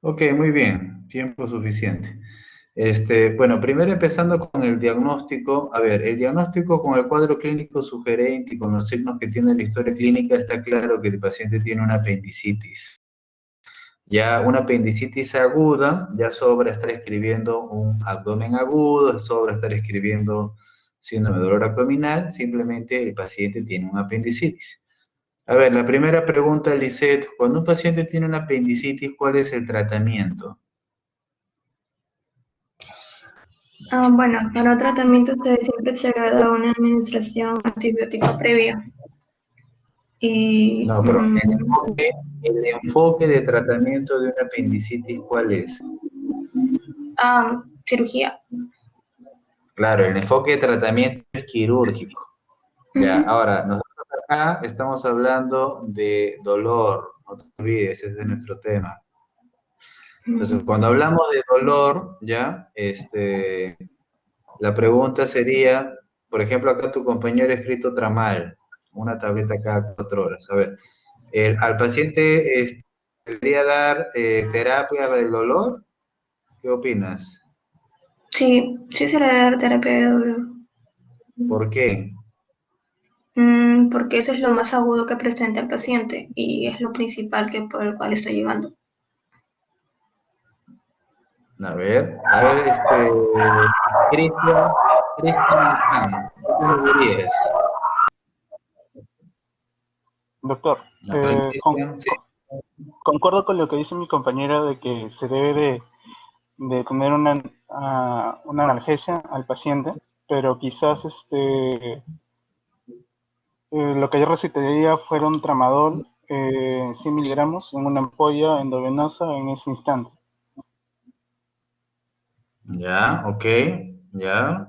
Ok, muy bien, tiempo suficiente. Bueno, primero empezando con el diagnóstico. A ver, el diagnóstico con el cuadro clínico sugerente y con los signos que tiene la historia clínica está claro que el paciente tiene una apendicitis. Ya una apendicitis aguda, ya sobra estar escribiendo un abdomen agudo, sobra estar escribiendo síndrome de dolor abdominal, simplemente el paciente tiene una apendicitis. A ver, la primera pregunta, Lisette, cuando un paciente tiene una apendicitis, ¿cuál es el tratamiento? Bueno, para tratamiento siempre se le da una administración antibiótica previa. Y No, pero el enfoque de tratamiento de una apendicitis, ¿cuál es? cirugía. Claro, el enfoque de tratamiento es quirúrgico. Ya, ahora, nosotros acá estamos hablando de dolor, no te olvides, ese es nuestro tema. Entonces, cuando hablamos de dolor, ya, la pregunta sería, por ejemplo, acá tu compañero ha escrito tramal, una tableta cada 4 horas. A ver, al paciente debería dar terapia del dolor. ¿Qué opinas? Sí, sí se le debe dar terapia de dolor. ¿Por qué? Porque eso es lo más agudo que presenta el paciente y es lo principal por el cual está llegando. A ver, Cristian, Alejandro, ¿qué me dirías? Doctor, A ver, Cristian, sí. concuerdo con lo que dice mi compañera de que se debe de tener una analgesia al paciente, pero quizás lo que yo recetaría fuera un tramadol, 100 miligramos en una ampolla endovenosa en ese instante. Ya, ok, ya.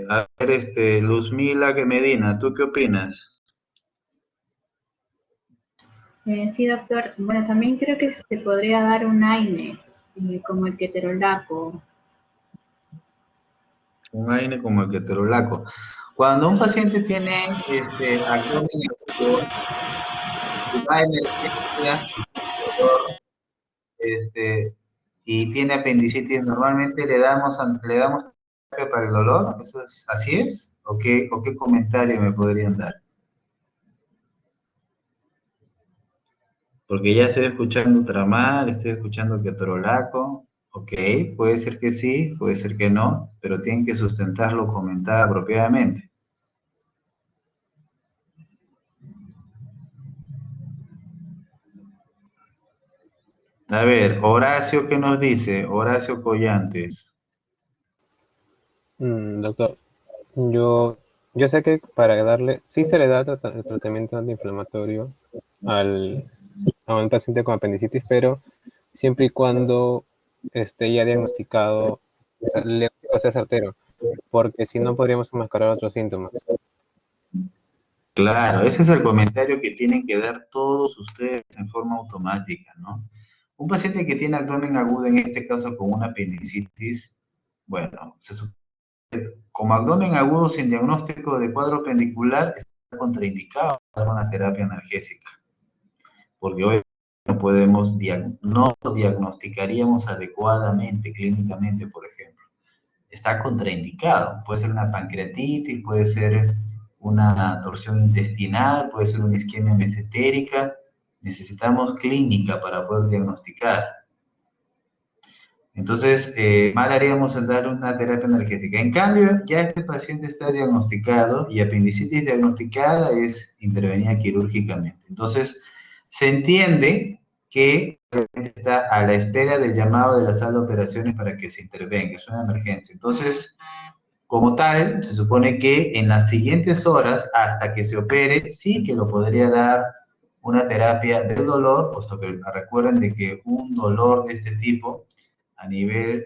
A ver, Luzmila Medina, ¿tú qué opinas? Sí, doctor. Bueno, también creo que se podría dar un AINE, como el ketorolaco. Un AINE como el ketorolaco. Cuando un paciente tiene abdomen agudo, una emergencia, dolor, y tiene apendicitis, normalmente le damos terapia para el dolor. ¿Así es? ¿O qué comentario me podrían dar? Porque ya estoy escuchando tramal, estoy escuchando ketorolaco. Ok, puede ser que sí, puede ser que no, pero tienen que sustentarlo, comentar apropiadamente. A ver, Horacio, ¿qué nos dice? Horacio Collantes. Doctor, yo sé que para darle, sí se le da tratamiento antiinflamatorio a un paciente con apendicitis, pero siempre y cuando esté ya diagnosticado, el diagnóstico sea certero, porque si no podríamos enmascarar otros síntomas. Claro, ese es el comentario que tienen que dar todos ustedes en forma automática, ¿no? Un paciente que tiene abdomen agudo, en este caso con una apendicitis, bueno, como abdomen agudo sin diagnóstico de cuadro pendicular, está contraindicado dar una terapia analgésica, porque hoy no podemos, no lo diagnosticaríamos adecuadamente, clínicamente, por ejemplo. Está contraindicado. Puede ser una pancreatitis, puede ser una torsión intestinal, puede ser una isquemia mesentérica. Necesitamos clínica para poder diagnosticar. Entonces, mal haríamos en dar una terapia analgésica. En cambio, ya este paciente está diagnosticado y apendicitis diagnosticada es intervenida quirúrgicamente. Entonces, se entiende que está a la espera del llamado de la sala de operaciones para que se intervenga. Es una emergencia. Entonces, como tal, se supone que en las siguientes horas, hasta que se opere, sí que lo podría dar una terapia del dolor, puesto que recuerden de que un dolor de este tipo a nivel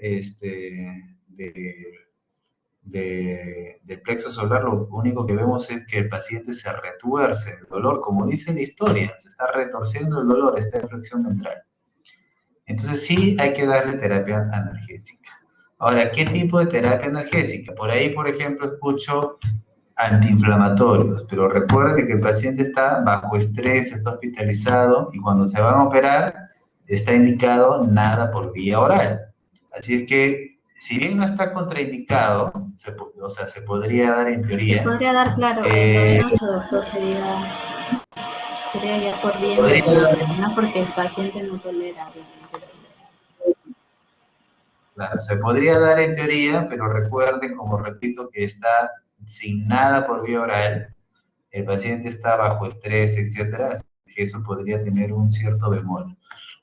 del plexo solar, lo único que vemos es que el paciente se retuerce el dolor, como dice la historia, se está retorciendo el dolor, está en flexión ventral. Entonces sí hay que darle terapia analgésica. Ahora, ¿qué tipo de terapia analgésica? Por ahí, por ejemplo, escucho antiinflamatorios, pero recuerden que el paciente está bajo estrés, está hospitalizado y cuando se van a operar, está indicado nada por vía oral. Así es que, si bien no está contraindicado, o sea, se podría dar en Se teoría, podría dar, claro, endovenoso, doctor, sería ya por vía podría dar, no porque el paciente no tolera. claro, se podría dar en teoría, pero recuerden, como repito, que está sin nada por vía oral, el paciente está bajo estrés, etcétera, así que eso podría tener un cierto bemol.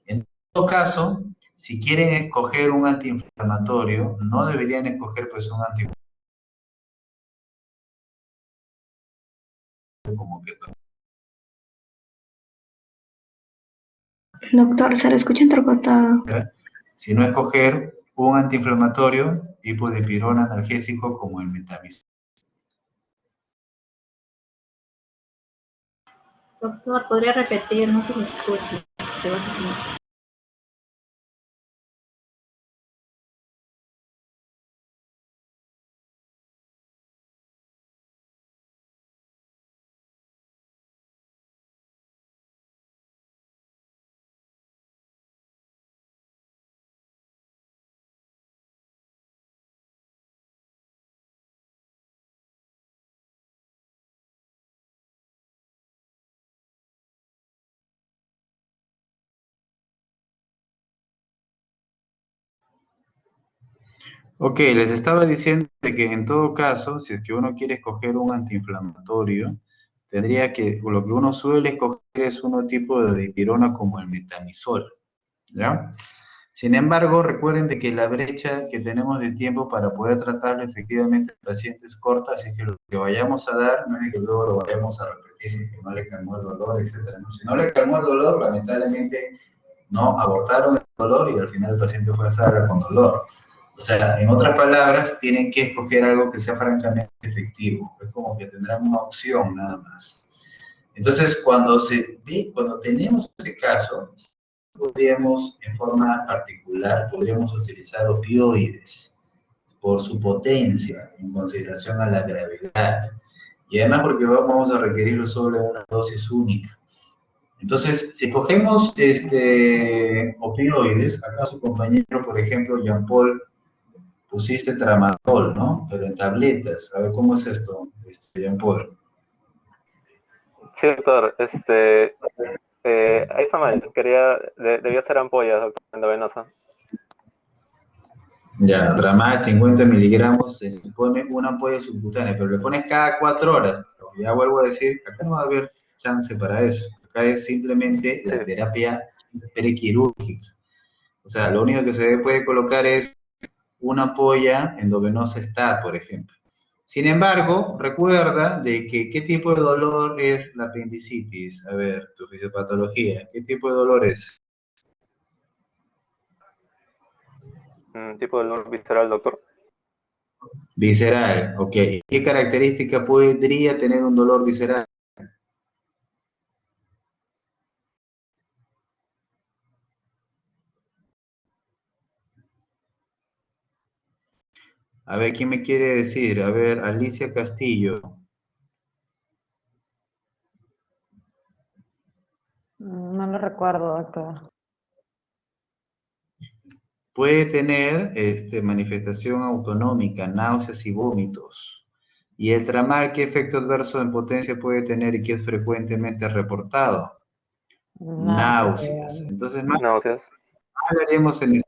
En todo caso, si quieren escoger un antiinflamatorio, no deberían escoger pues un antiinflamatorio como que Doctor, se le escucha entrecortado. sino escoger un antiinflamatorio tipo de dipirona analgésico como el metamizol. Doctor, ¿podría repetir? No se me escucha. Ok, les estaba diciendo de que en todo caso, si es que uno quiere escoger un antiinflamatorio, tendría que, lo que uno suele escoger es uno tipo de dipirona como el metamizol, ¿ya? Sin embargo, recuerden de que la brecha que tenemos de tiempo para poder tratarlo efectivamente al paciente es corta, así que lo que vayamos a dar no es que luego lo vayamos a repetir si es que no le calmó el dolor, etcétera. ¿No? Si no le calmó el dolor, lamentablemente no abortaron el dolor y al final el paciente fue a sala con dolor. O sea, en otras palabras, tienen que escoger algo que sea francamente efectivo. Es como que tendrán una opción nada más. Entonces, cuando tenemos ese caso, podríamos, en forma particular, podríamos utilizar opioides por su potencia en consideración a la gravedad. Y además porque vamos a requerirlo solo en una dosis única. Entonces, si cogemos opioides, acá su compañero, por ejemplo, Jean Paul, pusiste tramadol, ¿no? Pero en tabletas. A ver, ¿cómo es esto, Jean Paul? Sí, doctor, ahí está mal, debía ser ampolla, doctor, endovenosa. Ya, Tramal 50 miligramos, se supone una ampolla subcutánea, pero le pones cada 4 horas. Ya vuelvo a decir, acá no va a haber chance para eso. Acá es simplemente Sí. la terapia prequirúrgica. O sea, lo único que se puede colocar es una ampolla endovenosa STAT, por ejemplo. Sin embargo, recuerda de que qué tipo de dolor es la apendicitis. A ver, tu fisiopatología, ¿qué tipo de dolor es? Tipo de dolor visceral, doctor. Visceral, ok. ¿Qué característica podría tener un dolor visceral? A ver, ¿quién me quiere decir? A ver, Alicia Castillo. No lo recuerdo, doctor. Puede tener manifestación autonómica, náuseas y vómitos. ¿Y el tramar qué efecto adverso en potencia puede tener y qué es frecuentemente reportado? Náuseas. Entonces, mal Náuseas. haríamos en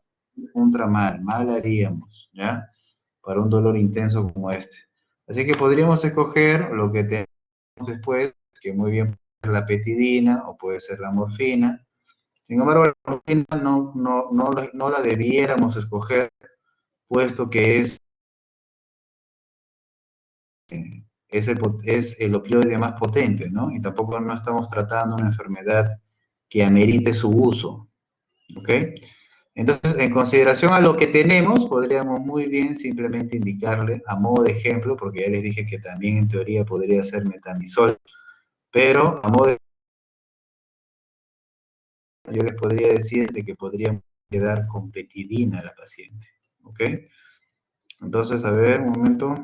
un tramar, mal haríamos, ¿ya? Para un dolor intenso como este. Así que podríamos escoger lo que tenemos después, que muy bien puede ser la petidina o puede ser la morfina. Sin embargo, la morfina no la debiéramos escoger, puesto que es el opioide más potente, ¿no? Y tampoco no estamos tratando una enfermedad que amerite su uso, ¿ok? Entonces, en consideración a lo que tenemos, podríamos muy bien simplemente indicarle, a modo de ejemplo, porque ya les dije que también en teoría podría ser metamizol, pero a modo de yo les podría decir de que podríamos quedar con petidina a la paciente, ¿ok? Entonces, a ver, un momento.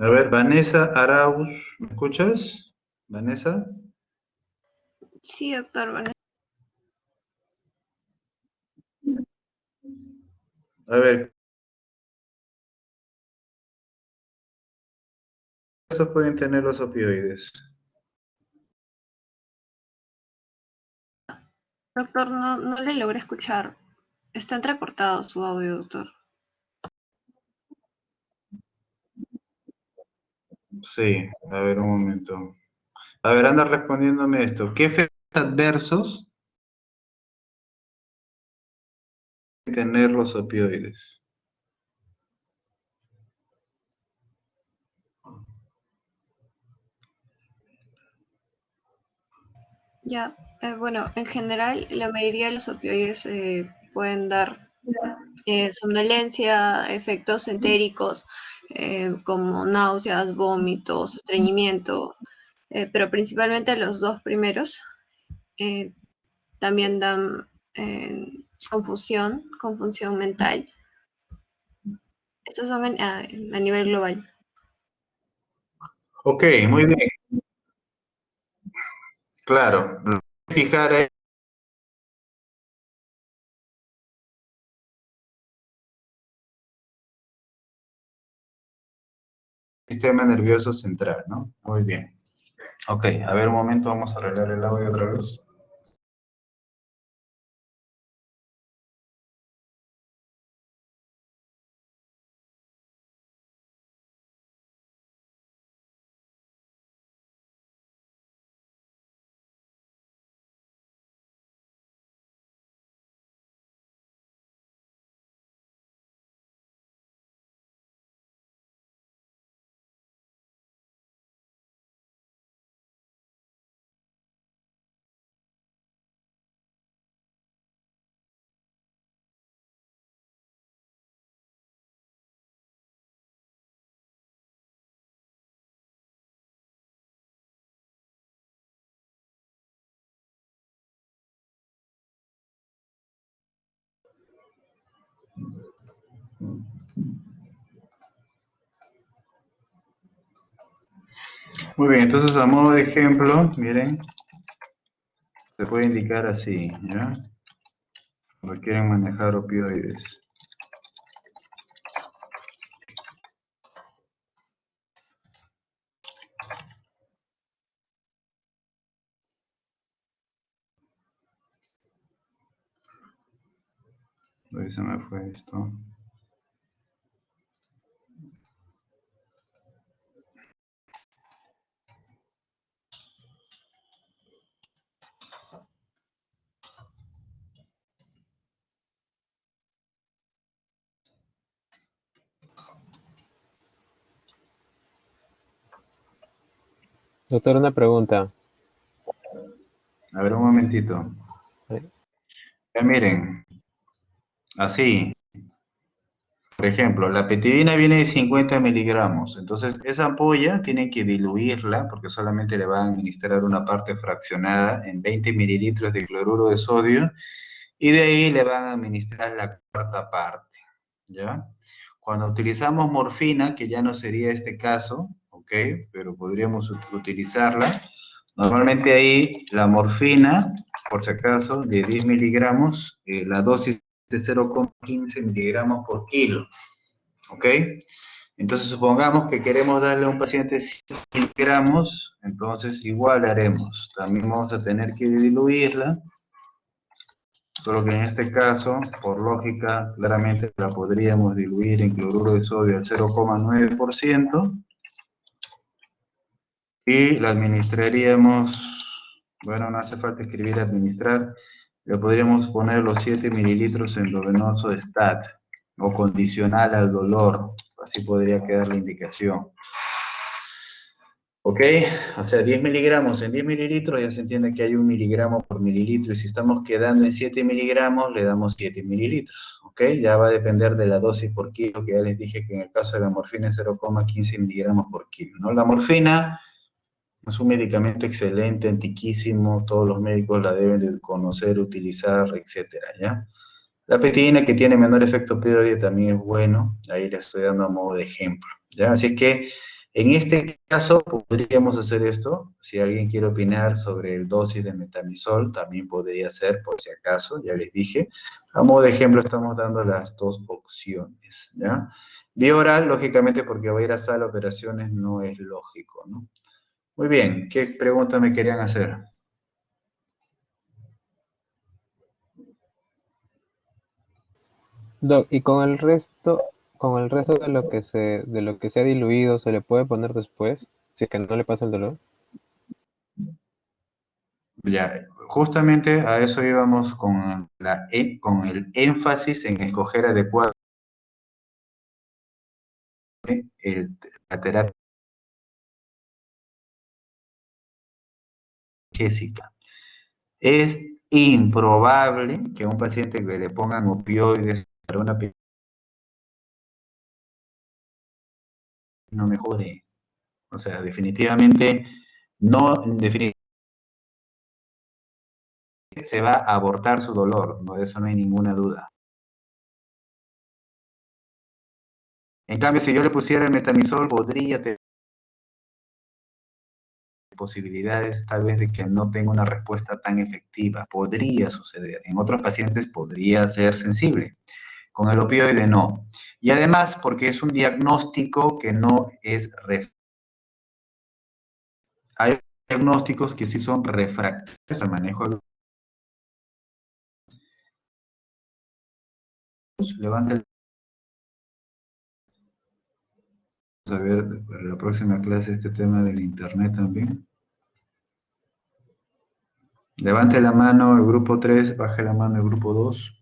A ver, Vanessa Arauz, ¿me escuchas? Vanessa. Sí, doctor. Bueno, A ver, ¿qué efectos pueden tener los opioides? doctor, no le logré escuchar. Está entrecortado su audio, doctor. Sí, a ver, un momento. A ver, anda respondiéndome esto. ¿Qué efectos adversos pueden tener los opioides? Ya, bueno, en general la mayoría de los opioides pueden dar somnolencia, efectos entéricos como náuseas, vómitos, estreñimiento, pero principalmente los dos primeros también dan confusión mental. Estos son a nivel global. Ok, muy bien. Claro, fijar el sistema nervioso central, ¿no? Muy bien. Ok, a ver un momento, vamos a arreglar el audio otra vez. Muy bien, entonces a modo de ejemplo, miren, se puede indicar así, ¿ya? Cuando quieren manejar opioides. Ahí se me fue esto. Doctor, una pregunta. A ver, un momentito. Ya miren, así, por ejemplo, la petidina viene de 50 miligramos, entonces esa ampolla tienen que diluirla porque solamente le van a administrar una parte fraccionada en 20 mililitros de cloruro de sodio y de ahí le van a administrar la cuarta parte, ¿ya? Cuando utilizamos morfina, que ya no sería este caso, ¿ok? Pero podríamos utilizarla. Normalmente ahí la morfina, por si acaso, de 10 miligramos, la dosis de 0,15 miligramos por kilo, ¿ok? Entonces supongamos que queremos darle a un paciente 100 miligramos, entonces igual haremos. También vamos a tener que diluirla, solo que en este caso, por lógica, claramente la podríamos diluir en cloruro de sodio al 0,9%, y la administraríamos, bueno, no hace falta escribir administrar, le podríamos poner los 7 mililitros endovenoso de STAT, o condicional al dolor, así podría quedar la indicación. ¿Ok? O sea, 10 miligramos en 10 mililitros, ya se entiende que hay 1 miligramo por mililitro, y si estamos quedando en 7 miligramos, le damos 7 mililitros. ¿Ok? Ya va a depender de la dosis por kilo, que ya les dije que en el caso de la morfina es 0,15 miligramos por kilo, ¿no? La morfina es un medicamento excelente, antiquísimo, todos los médicos la deben de conocer, utilizar, etcétera, ¿ya? La petidina, que tiene menor efecto opioide, también es bueno, ahí le estoy dando a modo de ejemplo, ¿ya? Así que En este caso, podríamos hacer esto. Si alguien quiere opinar sobre el dosis de metamizol, también podría ser, por si acaso, ya les dije. A modo de ejemplo, estamos dando las dos opciones, ¿ya? Vía oral, lógicamente, porque va a ir a sala de operaciones, no es lógico, ¿no? Muy bien, ¿qué pregunta me querían hacer? Doc, y con el resto de lo que se ha diluido, ¿se le puede poner después? Si es que no le pasa el dolor. Ya, justamente a eso íbamos con, con el énfasis en escoger adecuadamente la terapia analgésica. Es improbable que a un paciente que le pongan opioides para una no mejore. O sea, definitivamente no, definitivamente se va a abortar su dolor, no, de eso no hay ninguna duda. En cambio, si yo le pusiera el metamizol, podría tener posibilidades tal vez de que no tenga una respuesta tan efectiva. Podría suceder. En otros pacientes podría ser sensible. Con el opioide no. Y además, porque es un diagnóstico que no es hay diagnósticos que sí son refractarios al manejo de luz. Levanta a ver para la próxima clase este tema del internet también. Levante la mano el grupo 3, baje la mano el grupo 2.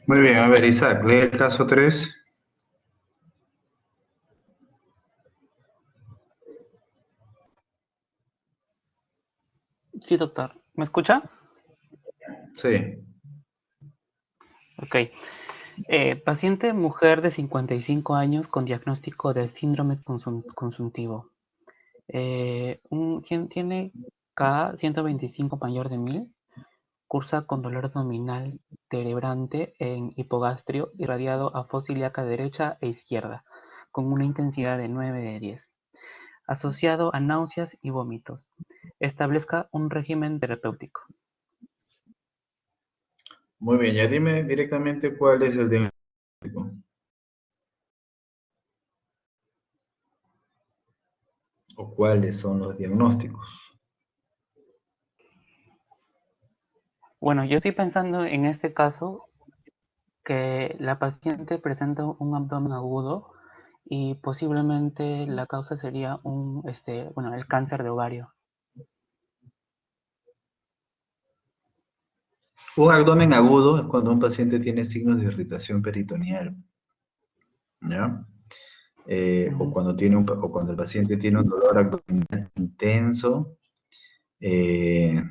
Muy bien, a ver, Isaac, lee el caso 3. Sí, doctor. ¿Me escucha? Sí. Ok. Paciente mujer de 55 años con diagnóstico de síndrome consuntivo. Tiene K 125 mayor de 1000. Cursa con dolor abdominal terebrante en hipogastrio irradiado a fosa ilíaca derecha e izquierda, con una intensidad de 9 de 10. Asociado a náuseas y vómitos. Establezca un régimen terapéutico. Muy bien, ya dime directamente cuál es el diagnóstico. O cuáles son los diagnósticos. Bueno, yo estoy pensando en este caso que la paciente presenta un abdomen agudo y posiblemente la causa sería el cáncer de ovario. Un abdomen agudo es cuando un paciente tiene signos de irritación peritoneal. ¿Ya? o cuando o cuando el paciente tiene un dolor abdominal intenso, eh,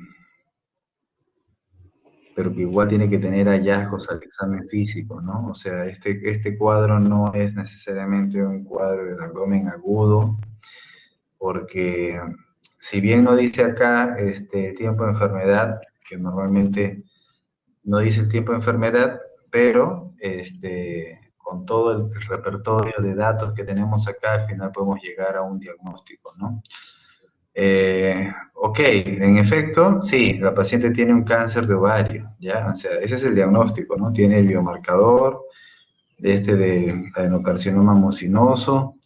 pero que igual tiene que tener hallazgos al examen físico, ¿no? O sea, este cuadro no es necesariamente un cuadro del abdomen agudo, porque si bien no dice acá tiempo de enfermedad, que normalmente no dice el tiempo de enfermedad, pero con todo el repertorio de datos que tenemos acá, al final podemos llegar a un diagnóstico, ¿no? Ok, en efecto, sí, la paciente tiene un cáncer de ovario, ¿ya? O sea, ese es el diagnóstico, ¿no? Tiene el biomarcador de adenocarcinoma mucinoso,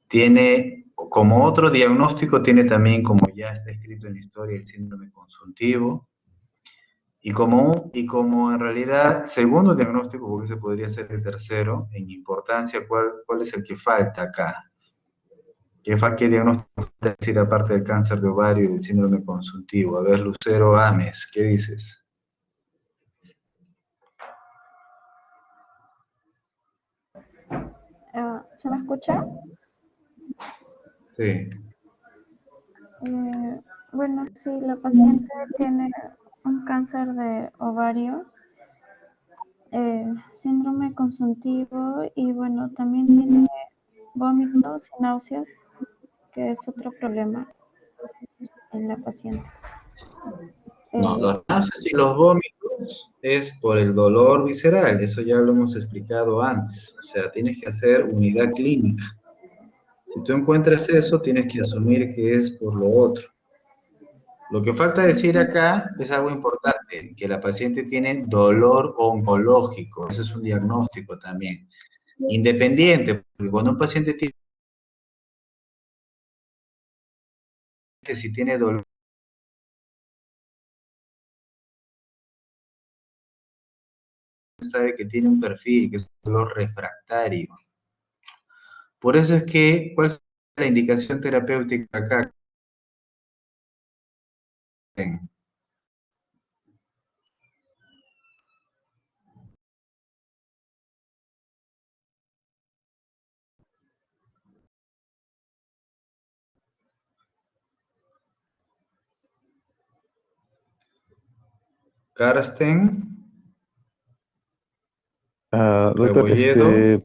tiene, como otro diagnóstico, tiene también, como ya está escrito en la historia, el síndrome consultivo, y como en realidad, segundo diagnóstico, porque ese podría ser el tercero, en importancia, ¿cuál es el que falta acá? ¿Qué diagnóstico falta decir aparte del cáncer de ovario y del síndrome consultivo? A ver, Lucero Ames, ¿qué dices? ¿Se me escucha? Sí. Bueno, sí, la paciente tiene un cáncer de ovario, síndrome consultivo y bueno, también tiene vómitos y náuseas, que es otro problema en la paciente. No, los náuseas y los vómitos es por el dolor visceral, eso ya lo hemos explicado antes. O sea, tienes que hacer unidad clínica. Si tú encuentras eso, tienes que asumir que es por lo otro. Lo que falta decir acá es algo importante, que la paciente tiene dolor oncológico, eso es un diagnóstico también. Independiente, porque cuando un paciente tiene, si tiene dolor, sabe que tiene un perfil, que es un dolor refractario. Por eso es que, ¿cuál es la indicación terapéutica acá? Karsten, Doctor, Rebolledo.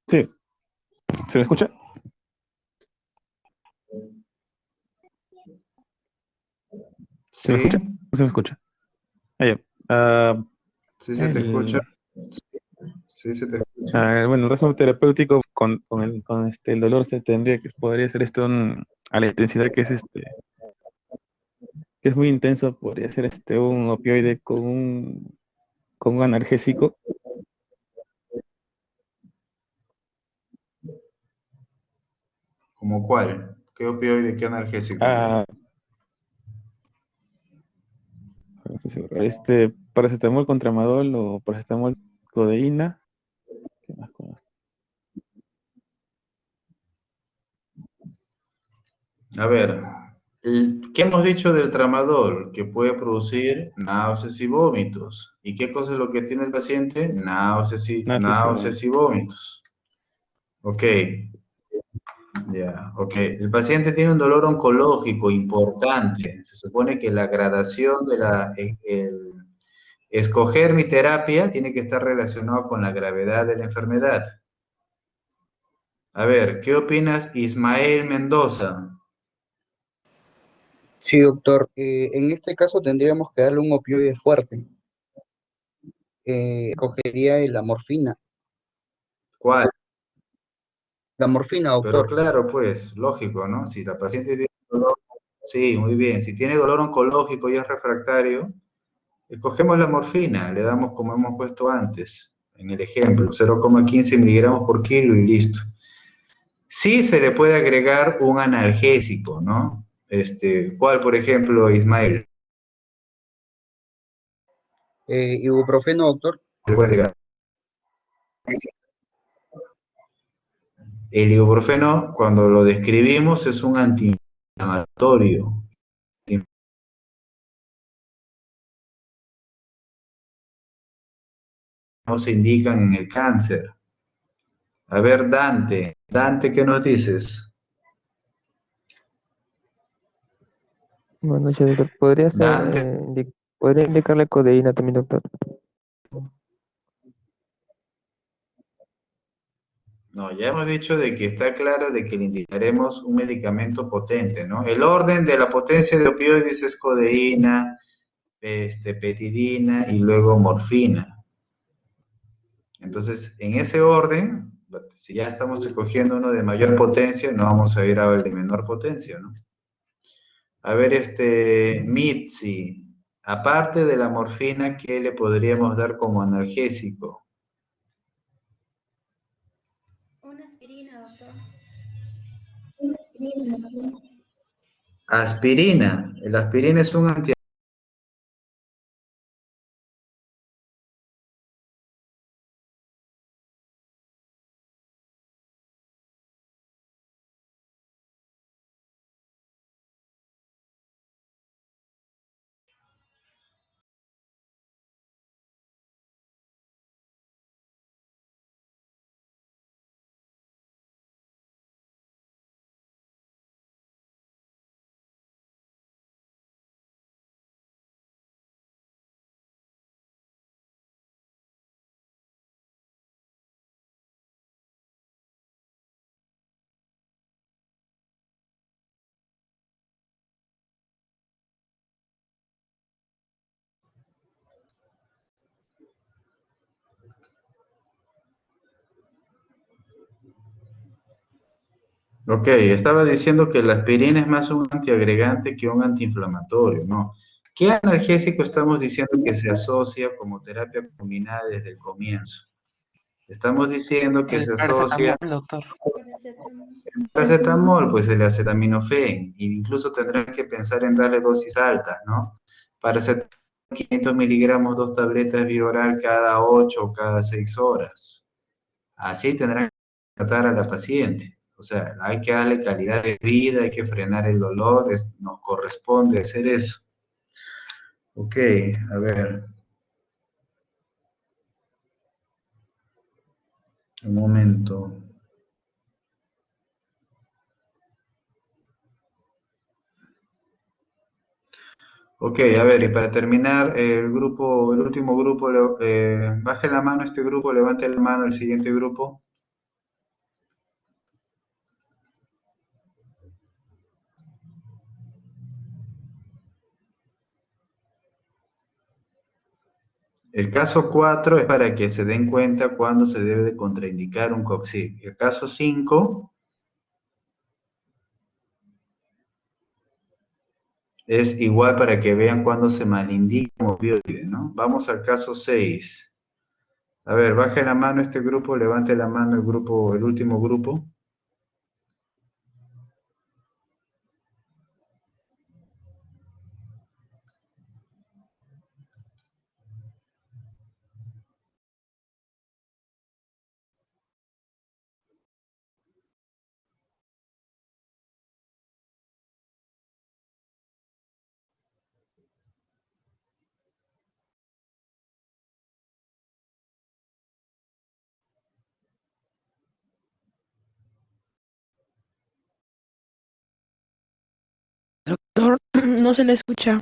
sí, ¿se me escucha? ¿Se me escucha? Sí, ¿No se me escucha? Ah, ya. Ah, sí se te escucha. Sí se te escucha. bueno, el régimen terapéutico con el dolor podría ser esto a la intensidad que es muy intenso, podría ser un opioide con un analgésico. ¿Cómo cuál? ¿Qué opioide, qué analgésico? Ah, no estoy seguro. Paracetamol con tramadol o paracetamol codeína. ¿Qué más conozco? A ver, ¿qué hemos dicho del tramadol? Que puede producir náuseas y vómitos. ¿Y qué cosa es lo que tiene el paciente? No sé si Náuseas y vómitos. Ok, ya, ok. El paciente tiene un dolor oncológico importante. Se supone que la gradación de escoger mi terapia tiene que estar relacionado con la gravedad de la enfermedad. A ver, ¿qué opinas, Ismael Mendoza? Sí, doctor. En este caso tendríamos que darle un opioide fuerte. Cogería la morfina. ¿Cuál? La morfina, Pero doctor. claro, pues, lógico, ¿no? Si la paciente tiene dolor, sí, muy bien. Si tiene dolor oncológico y es refractario, escogemos la morfina, le damos como hemos puesto antes, en el ejemplo, 0,15 miligramos por kilo y listo. Sí se le puede agregar un analgésico, ¿no? ¿Cuál, por ejemplo, Ismael? Ibuprofeno, doctor. Se le puede agregar. El ibuprofeno, cuando lo describimos, es un antiinflamatorio. No se indican en el cáncer. A ver, Dante. Dante, ¿qué nos dices? Buenas noches, doctor. ¿Podría ser, Dante. podría indicarle codeína también, doctor? No, ya hemos dicho de que está claro de que le indicaremos un medicamento potente, ¿no? El orden de la potencia de opioides es codeína, petidina y luego morfina. Entonces, en ese orden, si ya estamos escogiendo uno de mayor potencia, no vamos a ir al de menor potencia, ¿no? A ver, Mitzi, aparte de la morfina, ¿qué le podríamos dar como analgésico? Una aspirina, doctor. Aspirina. El aspirina es un anti. Ok, estaba diciendo que la aspirina es más un antiagregante que un antiinflamatorio, ¿no? ¿Qué analgésico estamos diciendo que se asocia como terapia combinada desde el comienzo? Estamos diciendo que El se asocia paracetamol, doctor. el paracetamol, pues el acetaminofén, e incluso tendrán que pensar en darle dosis altas, ¿no? Paracetamol 500 miligramos, 2 tabletas vía oral cada 8 o cada 6 horas. Así tendrán que tratar a la paciente. O sea, hay que darle calidad de vida, hay que frenar el dolor, nos corresponde hacer eso. Ok, a ver, un momento. Ok, a ver, y para terminar, el grupo, el último grupo, baje la mano este grupo, levante la mano el siguiente grupo. El caso 4 es para que se den cuenta cuándo se debe de contraindicar un COXIB. El caso 5 es igual para que vean cuándo se malindica un opioide, ¿no? Vamos al caso 6. A ver, baje la mano este grupo, levante la mano el grupo, el último grupo. Doctor, no se le escucha.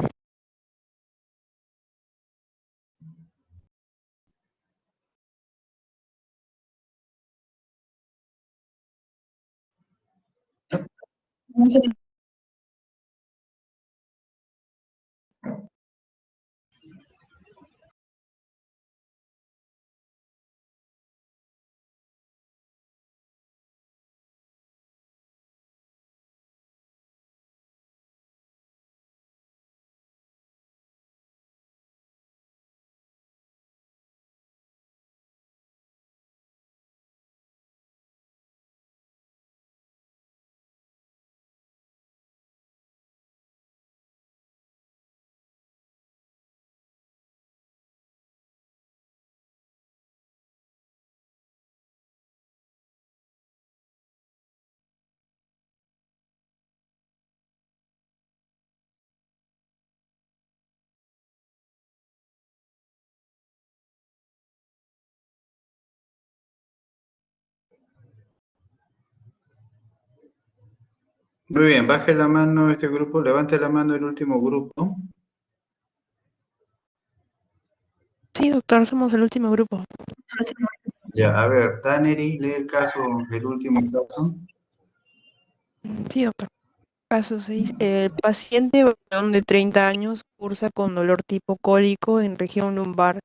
Muy bien, baje la mano este grupo, levante la mano el último grupo. Sí, doctor, somos el último grupo. Ya, a ver, Taneri, lee el caso, el último caso. Sí, doctor. Caso 6. El paciente varón de 30 años cursa con dolor tipo cólico en región lumbar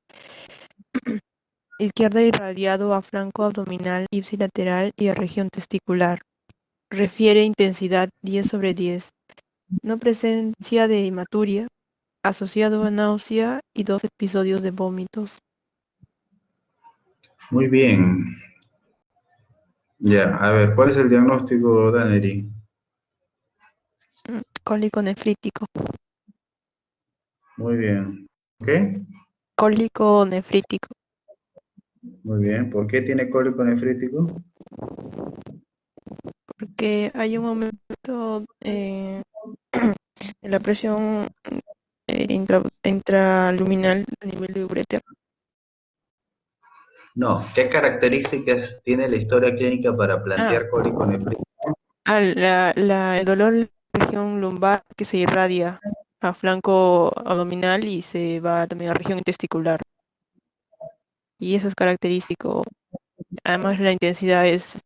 izquierda irradiado a flanco abdominal ipsilateral y a región testicular. Refiere intensidad 10/10. No presencia de hematuria, asociado a náusea y 2 episodios de vómitos. Muy bien. Ya, a ver, ¿cuál es el diagnóstico, Taneri? Cólico nefrítico. Muy bien. ¿Qué? Cólico nefrítico. Muy bien. ¿Por qué tiene cólico nefrítico? Porque hay un aumento en la presión intraluminal a nivel de ureter. No. ¿Qué características tiene la historia clínica para Ah, plantear cólico nefrítico? el dolor en la región lumbar que se irradia a flanco abdominal y se va también a región testicular. Y eso es característico. Además, la intensidad es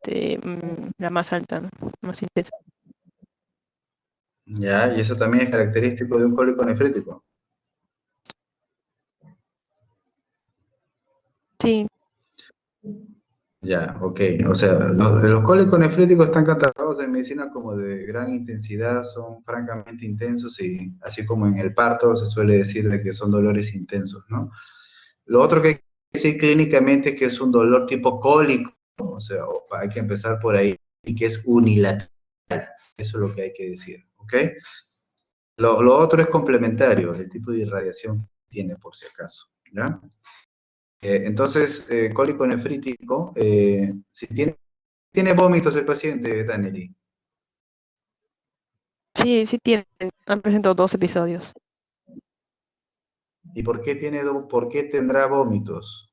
la más alta, ¿no? Más intensa. Ya, y eso también es característico de un cólico nefrítico. Sí, Ya, ok. O sea, los cólicos nefríticos están catalogados en medicina como de gran intensidad, son francamente intensos y así como en el parto se suele decir de que son dolores intensos, ¿no? Lo otro que hay que decir clínicamente es que es un dolor tipo cólico, o sea, hay que empezar por ahí, y que es unilateral. Eso es lo que hay que decir, ¿ok? Lo otro es complementario, el tipo de irradiación que tiene, por si acaso, ¿ya? Entonces, cólico nefrítico, si tiene vómitos el paciente, Danieli. sí tienen. Han presentado 2 episodios. ¿Y por qué tendrá vómitos?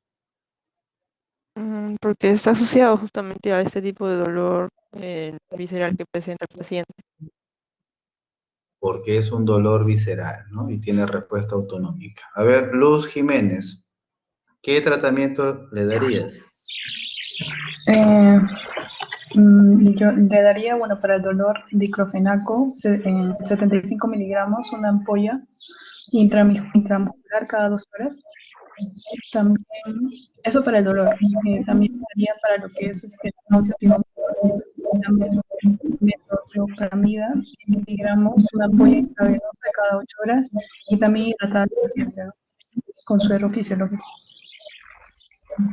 Porque está asociado justamente a este tipo de dolor visceral que presenta el paciente. Porque es un dolor visceral, ¿no? Y tiene respuesta autonómica. A ver, Luz Jiménez, ¿qué tratamiento le darías? Yo le daría, bueno, para el dolor diclofenaco, 75 miligramos, una ampolla intramuscular cada 2 horas. También, eso para el dolor. También daría para lo que es náuseas y vómitos, metoclopramida, 100 miligramos, una ampolla intravenosa cada 8 horas y también hidratar al paciente, ¿no? Con suero fisiológico.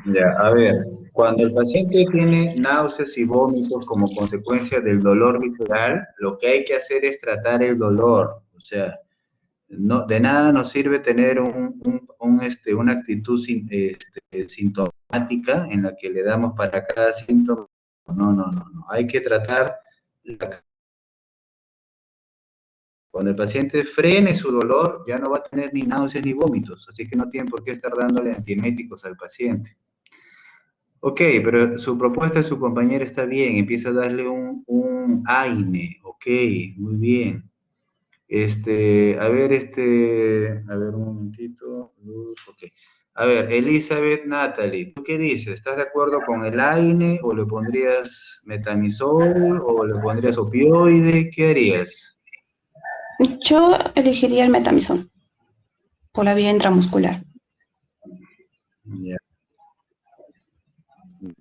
Ya, a ver, cuando el paciente tiene náuseas y vómitos como consecuencia del dolor visceral, lo que hay que hacer es tratar el dolor. O sea, no, de nada nos sirve tener una actitud sintomática en la que le damos para cada síntoma. No. Hay que tratar cuando el paciente frene su dolor, ya no va a tener ni náuseas ni vómitos, así que no tiene por qué estar dándole antieméticos al paciente. Ok, pero su propuesta de su compañera está bien, empieza a darle un AINE, ok, muy bien. A ver un momentito, ok. A ver, Elizabeth Natalie, ¿tú qué dices? ¿Estás de acuerdo con el AINE o le pondrías metamizol o le pondrías opioide? ¿Qué harías? Yo elegiría el metamizol por la vía intramuscular. Ya.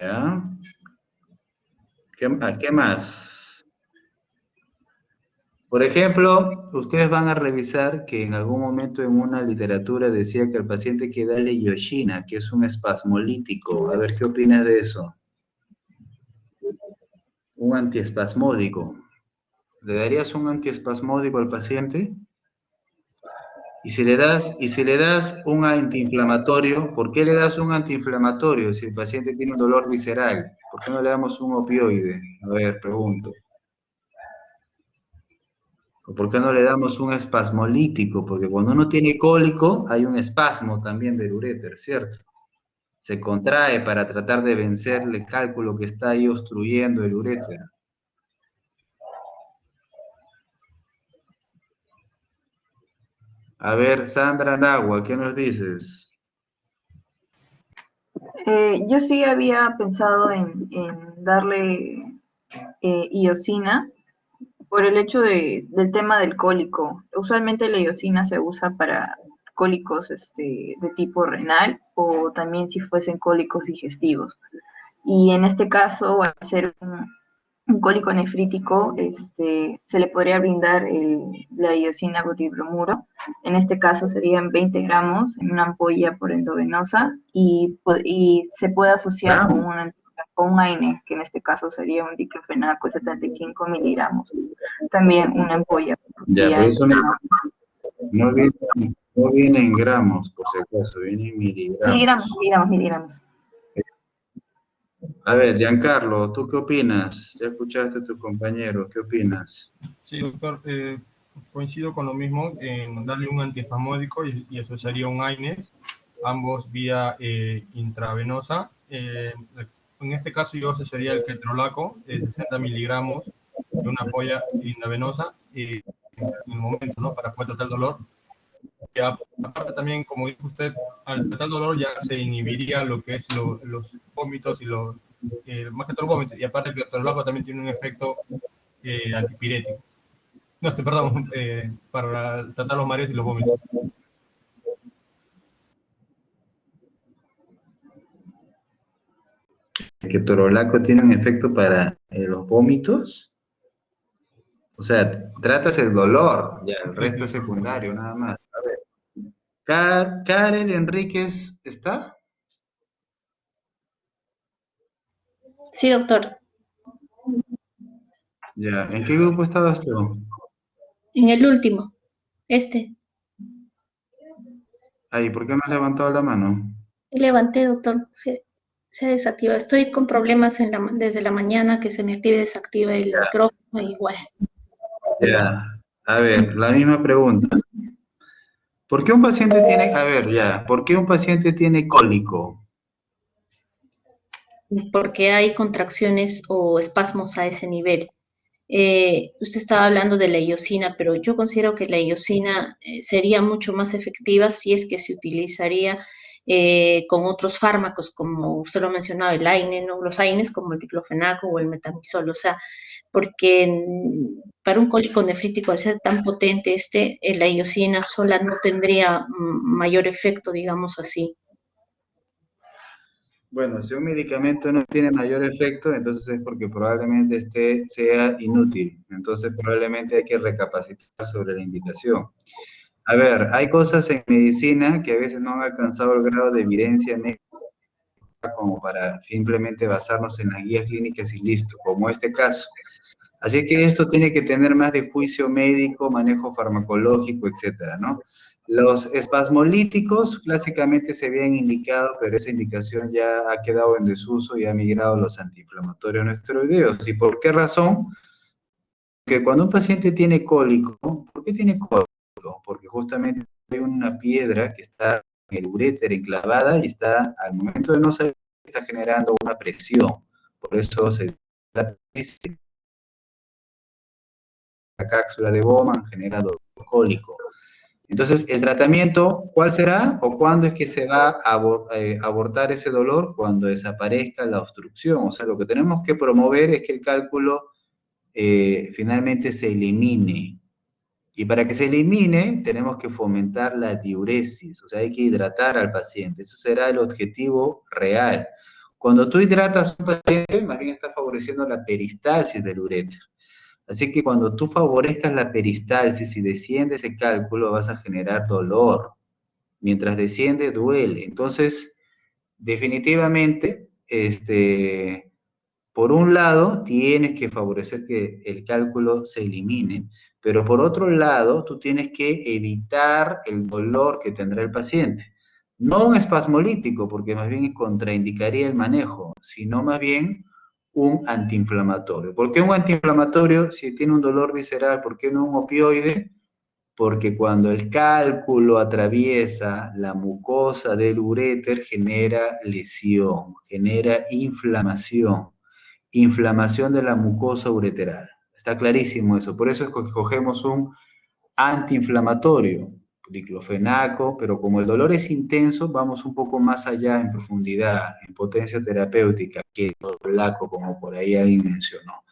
¿Ya? ¿Qué más? Por ejemplo, ustedes van a revisar que en algún momento en una literatura decía que al paciente hay que darle yoshina, que es un espasmolítico. A ver, ¿qué opinas de eso? Un antiespasmódico. ¿Le darías un antiespasmódico al paciente? Y si le das un antiinflamatorio, ¿por qué le das un antiinflamatorio si el paciente tiene un dolor visceral? ¿Por qué no le damos un opioide? A ver, pregunto. ¿O por qué no le damos un espasmolítico? Porque cuando uno tiene cólico, hay un espasmo también del uréter, ¿cierto? Se contrae para tratar de vencer el cálculo que está ahí obstruyendo el uréter. A ver, Sandra Nagua, ¿qué nos dices? Yo sí había pensado en darle iosina por el hecho del tema del cólico. Usualmente la iosina se usa para cólicos de tipo renal o también si fuesen cólicos digestivos. Y en este caso, al ser un cólico nefrítico, se le podría brindar la iosina butirbromuro. En este caso serían 20 gramos en una ampolla por endovenosa y se puede asociar con un AINE, que en este caso sería un diclofenaco 75 miligramos. También una ampolla. Ya, por eso no viene en gramos, por si acaso, viene en miligramos. Miligramos. A ver, Giancarlo, ¿tú qué opinas? Ya escuchaste a tu compañero, ¿qué opinas? Sí, doctor, coincido con lo mismo, en darle un antiespasmódico y eso sería un AINES, ambos vía intravenosa. En este caso yo sería el ketorolaco, 60 miligramos de una ampolla intravenosa en el momento, ¿no? Para poder tratar el dolor. Y aparte también, como dijo usted, al tratar el dolor ya se inhibiría lo que es los vómitos y más que todo vómitos. Y aparte el ketorolaco también tiene un efecto antipirético. No, perdón, para tratar los mareos y los vómitos. ¿El ketorolaco tiene un efecto para los vómitos? O sea, tratas el dolor, ya, el resto es secundario, nada más. A ver. ¿Karen Enríquez está? Sí, doctor. Ya, ¿en qué grupo estabas tú? En el último. Ay, ¿por qué me has levantado la mano? Levanté, doctor. Se desactiva. Estoy con problemas desde la mañana que se me activa y desactiva el micrófono igual. Ya, a ver, la misma pregunta. ¿Por qué un paciente tiene, ¿por qué un paciente tiene cólico? Porque hay contracciones o espasmos a ese nivel. Usted estaba hablando de la iosina, pero yo considero que la iosina sería mucho más efectiva si es que se utilizaría con otros fármacos, como usted lo mencionaba, el AINE, ¿no? Los AINES como el diclofenaco o el metamizol, o sea, porque para un cólico nefrítico, al ser tan potente la iosina sola no tendría mayor efecto, digamos así. Bueno, si un medicamento no tiene mayor efecto, entonces es porque probablemente sea inútil. Entonces probablemente hay que recapacitar sobre la indicación. A ver, hay cosas en medicina que a veces no han alcanzado el grado de evidencia médica como para simplemente basarnos en las guías clínicas y listo, como este caso. Así que esto tiene que tener más de juicio médico, manejo farmacológico, etcétera, ¿no? Los espasmolíticos clásicamente se habían indicado, pero esa indicación ya ha quedado en desuso y ha migrado a los antiinflamatorios no esteroideos. ¿Y por qué razón? Porque cuando un paciente tiene cólico, ¿por qué tiene cólico? Porque justamente hay una piedra que está en el uréter enclavada y está, al momento de no salir, está generando una presión. Por eso la cápsula de Bowman genera dolor cólico. Entonces, el tratamiento, ¿cuál será? ¿O cuándo es que se va a abortar ese dolor? Cuando desaparezca la obstrucción. O sea, lo que tenemos que promover es que el cálculo finalmente se elimine. Y para que se elimine, tenemos que fomentar la diuresis, o sea, hay que hidratar al paciente. Eso será el objetivo real. Cuando tú hidratas a un paciente, más bien estás favoreciendo la peristalsis del uréter. Así que cuando tú favorezcas la peristalsis y desciende ese cálculo, vas a generar dolor. Mientras desciende, duele. Entonces, definitivamente, por un lado, tienes que favorecer que el cálculo se elimine, pero por otro lado, tú tienes que evitar el dolor que tendrá el paciente. No un espasmolítico, porque más bien contraindicaría el manejo, sino más bien un antiinflamatorio. ¿Por qué un antiinflamatorio si tiene un dolor visceral? ¿Por qué no un opioide? Porque cuando el cálculo atraviesa la mucosa del uréter genera lesión, genera inflamación de la mucosa ureteral. Está clarísimo eso. Por eso es que cogemos un antiinflamatorio, diclofenaco, pero como el dolor es intenso, vamos un poco más allá en profundidad, en potencia terapéutica, que el ketorolaco, como por ahí alguien mencionó.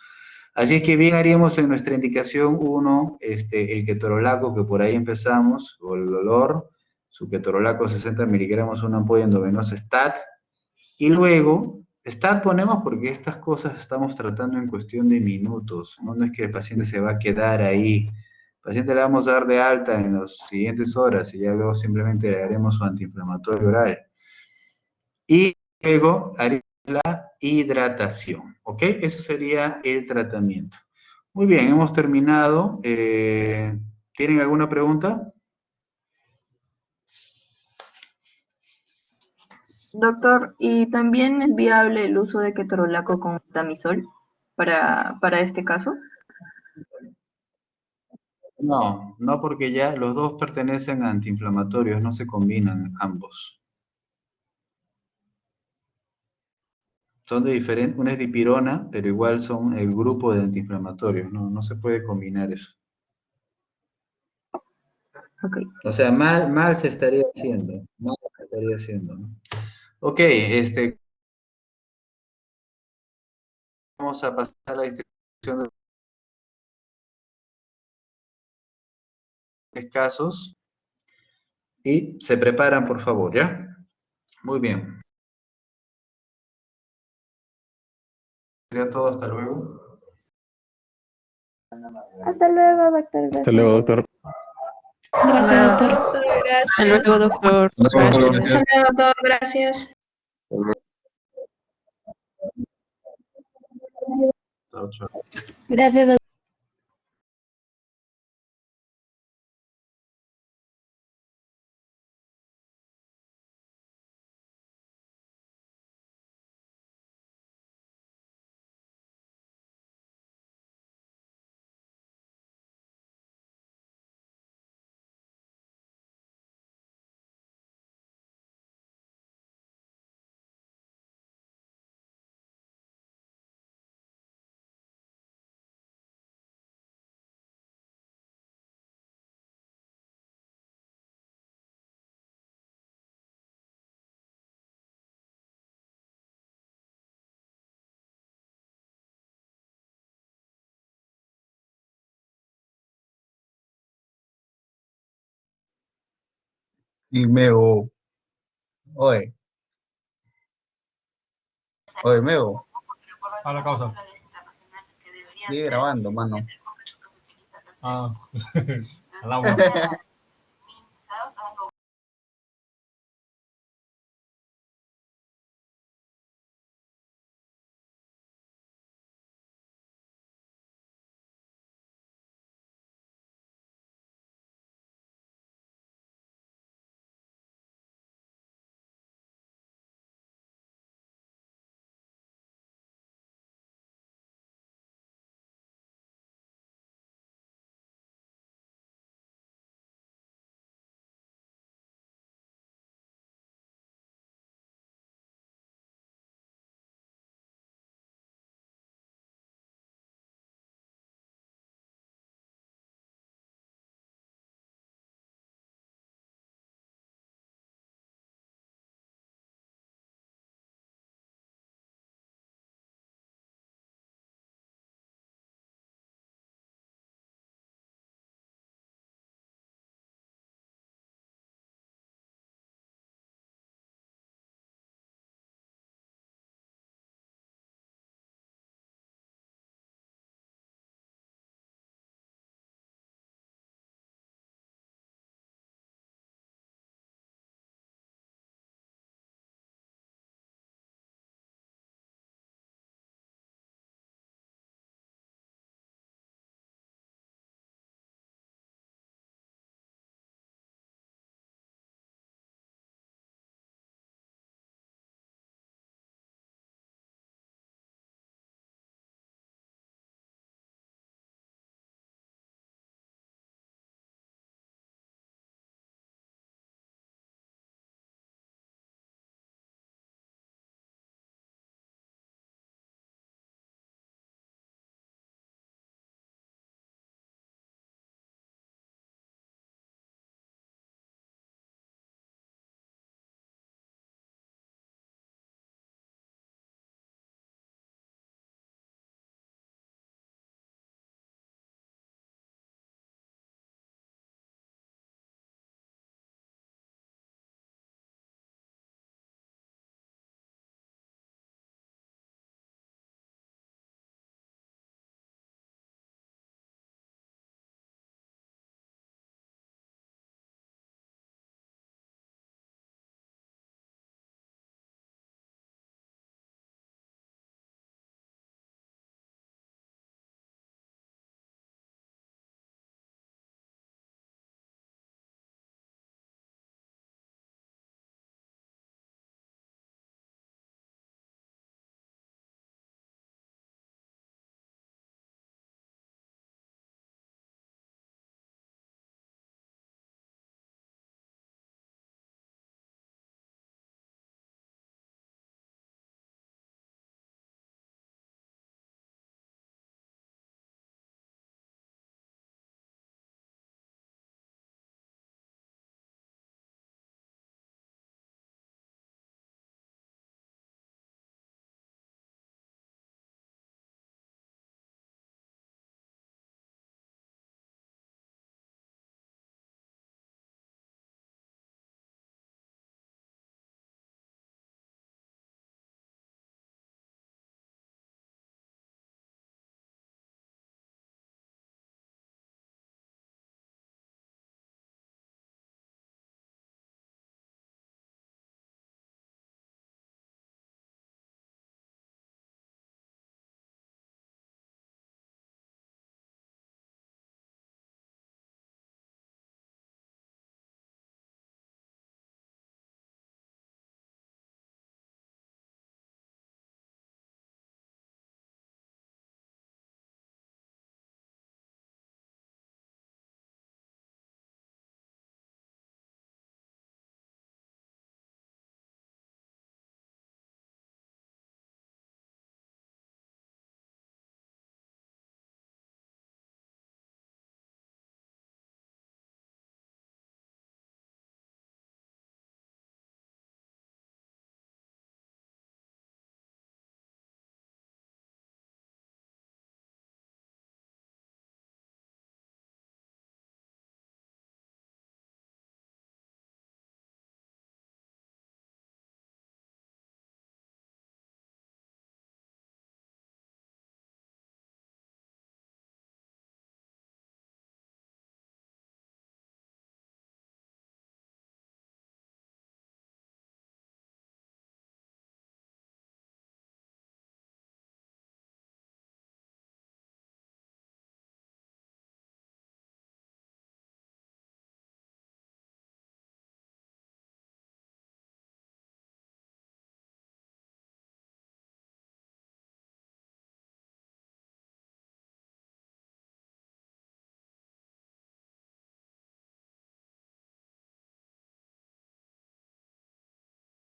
Así es que bien haríamos en nuestra indicación 1, el ketorolaco, que por ahí empezamos, o el dolor, su ketorolaco 60 miligramos, una ampolla endovenosa STAT, y luego, STAT ponemos porque estas cosas estamos tratando en cuestión de minutos, no es que el paciente se va a quedar ahí. Al paciente le vamos a dar de alta en las siguientes horas y ya luego simplemente le haremos su antiinflamatorio oral. Y luego haremos la hidratación, ¿ok? Eso sería el tratamiento. Muy bien, hemos terminado. ¿Tienen alguna pregunta? Doctor, ¿y también es viable el uso de ketorolaco con metamizol para este caso? No, no porque ya los dos pertenecen a antiinflamatorios, no se combinan ambos. Son de diferente, una es dipirona, pero igual son el grupo de antiinflamatorios, no se puede combinar eso. Okay. O sea, mal se estaría haciendo, mal se estaría haciendo, ¿no? Ok, vamos a pasar a la distribución de casos y se preparan, por favor, ¿ya? Muy bien. Sería todo, hasta luego. Hasta luego, doctor. Hasta luego, doctor. Gracias, doctor. Hasta luego, doctor. Hasta luego, doctor. Gracias. Chao, chao. Gracias, doctor. Y oye, Meo, A la causa. sigue grabando, mano. Ah, al agua.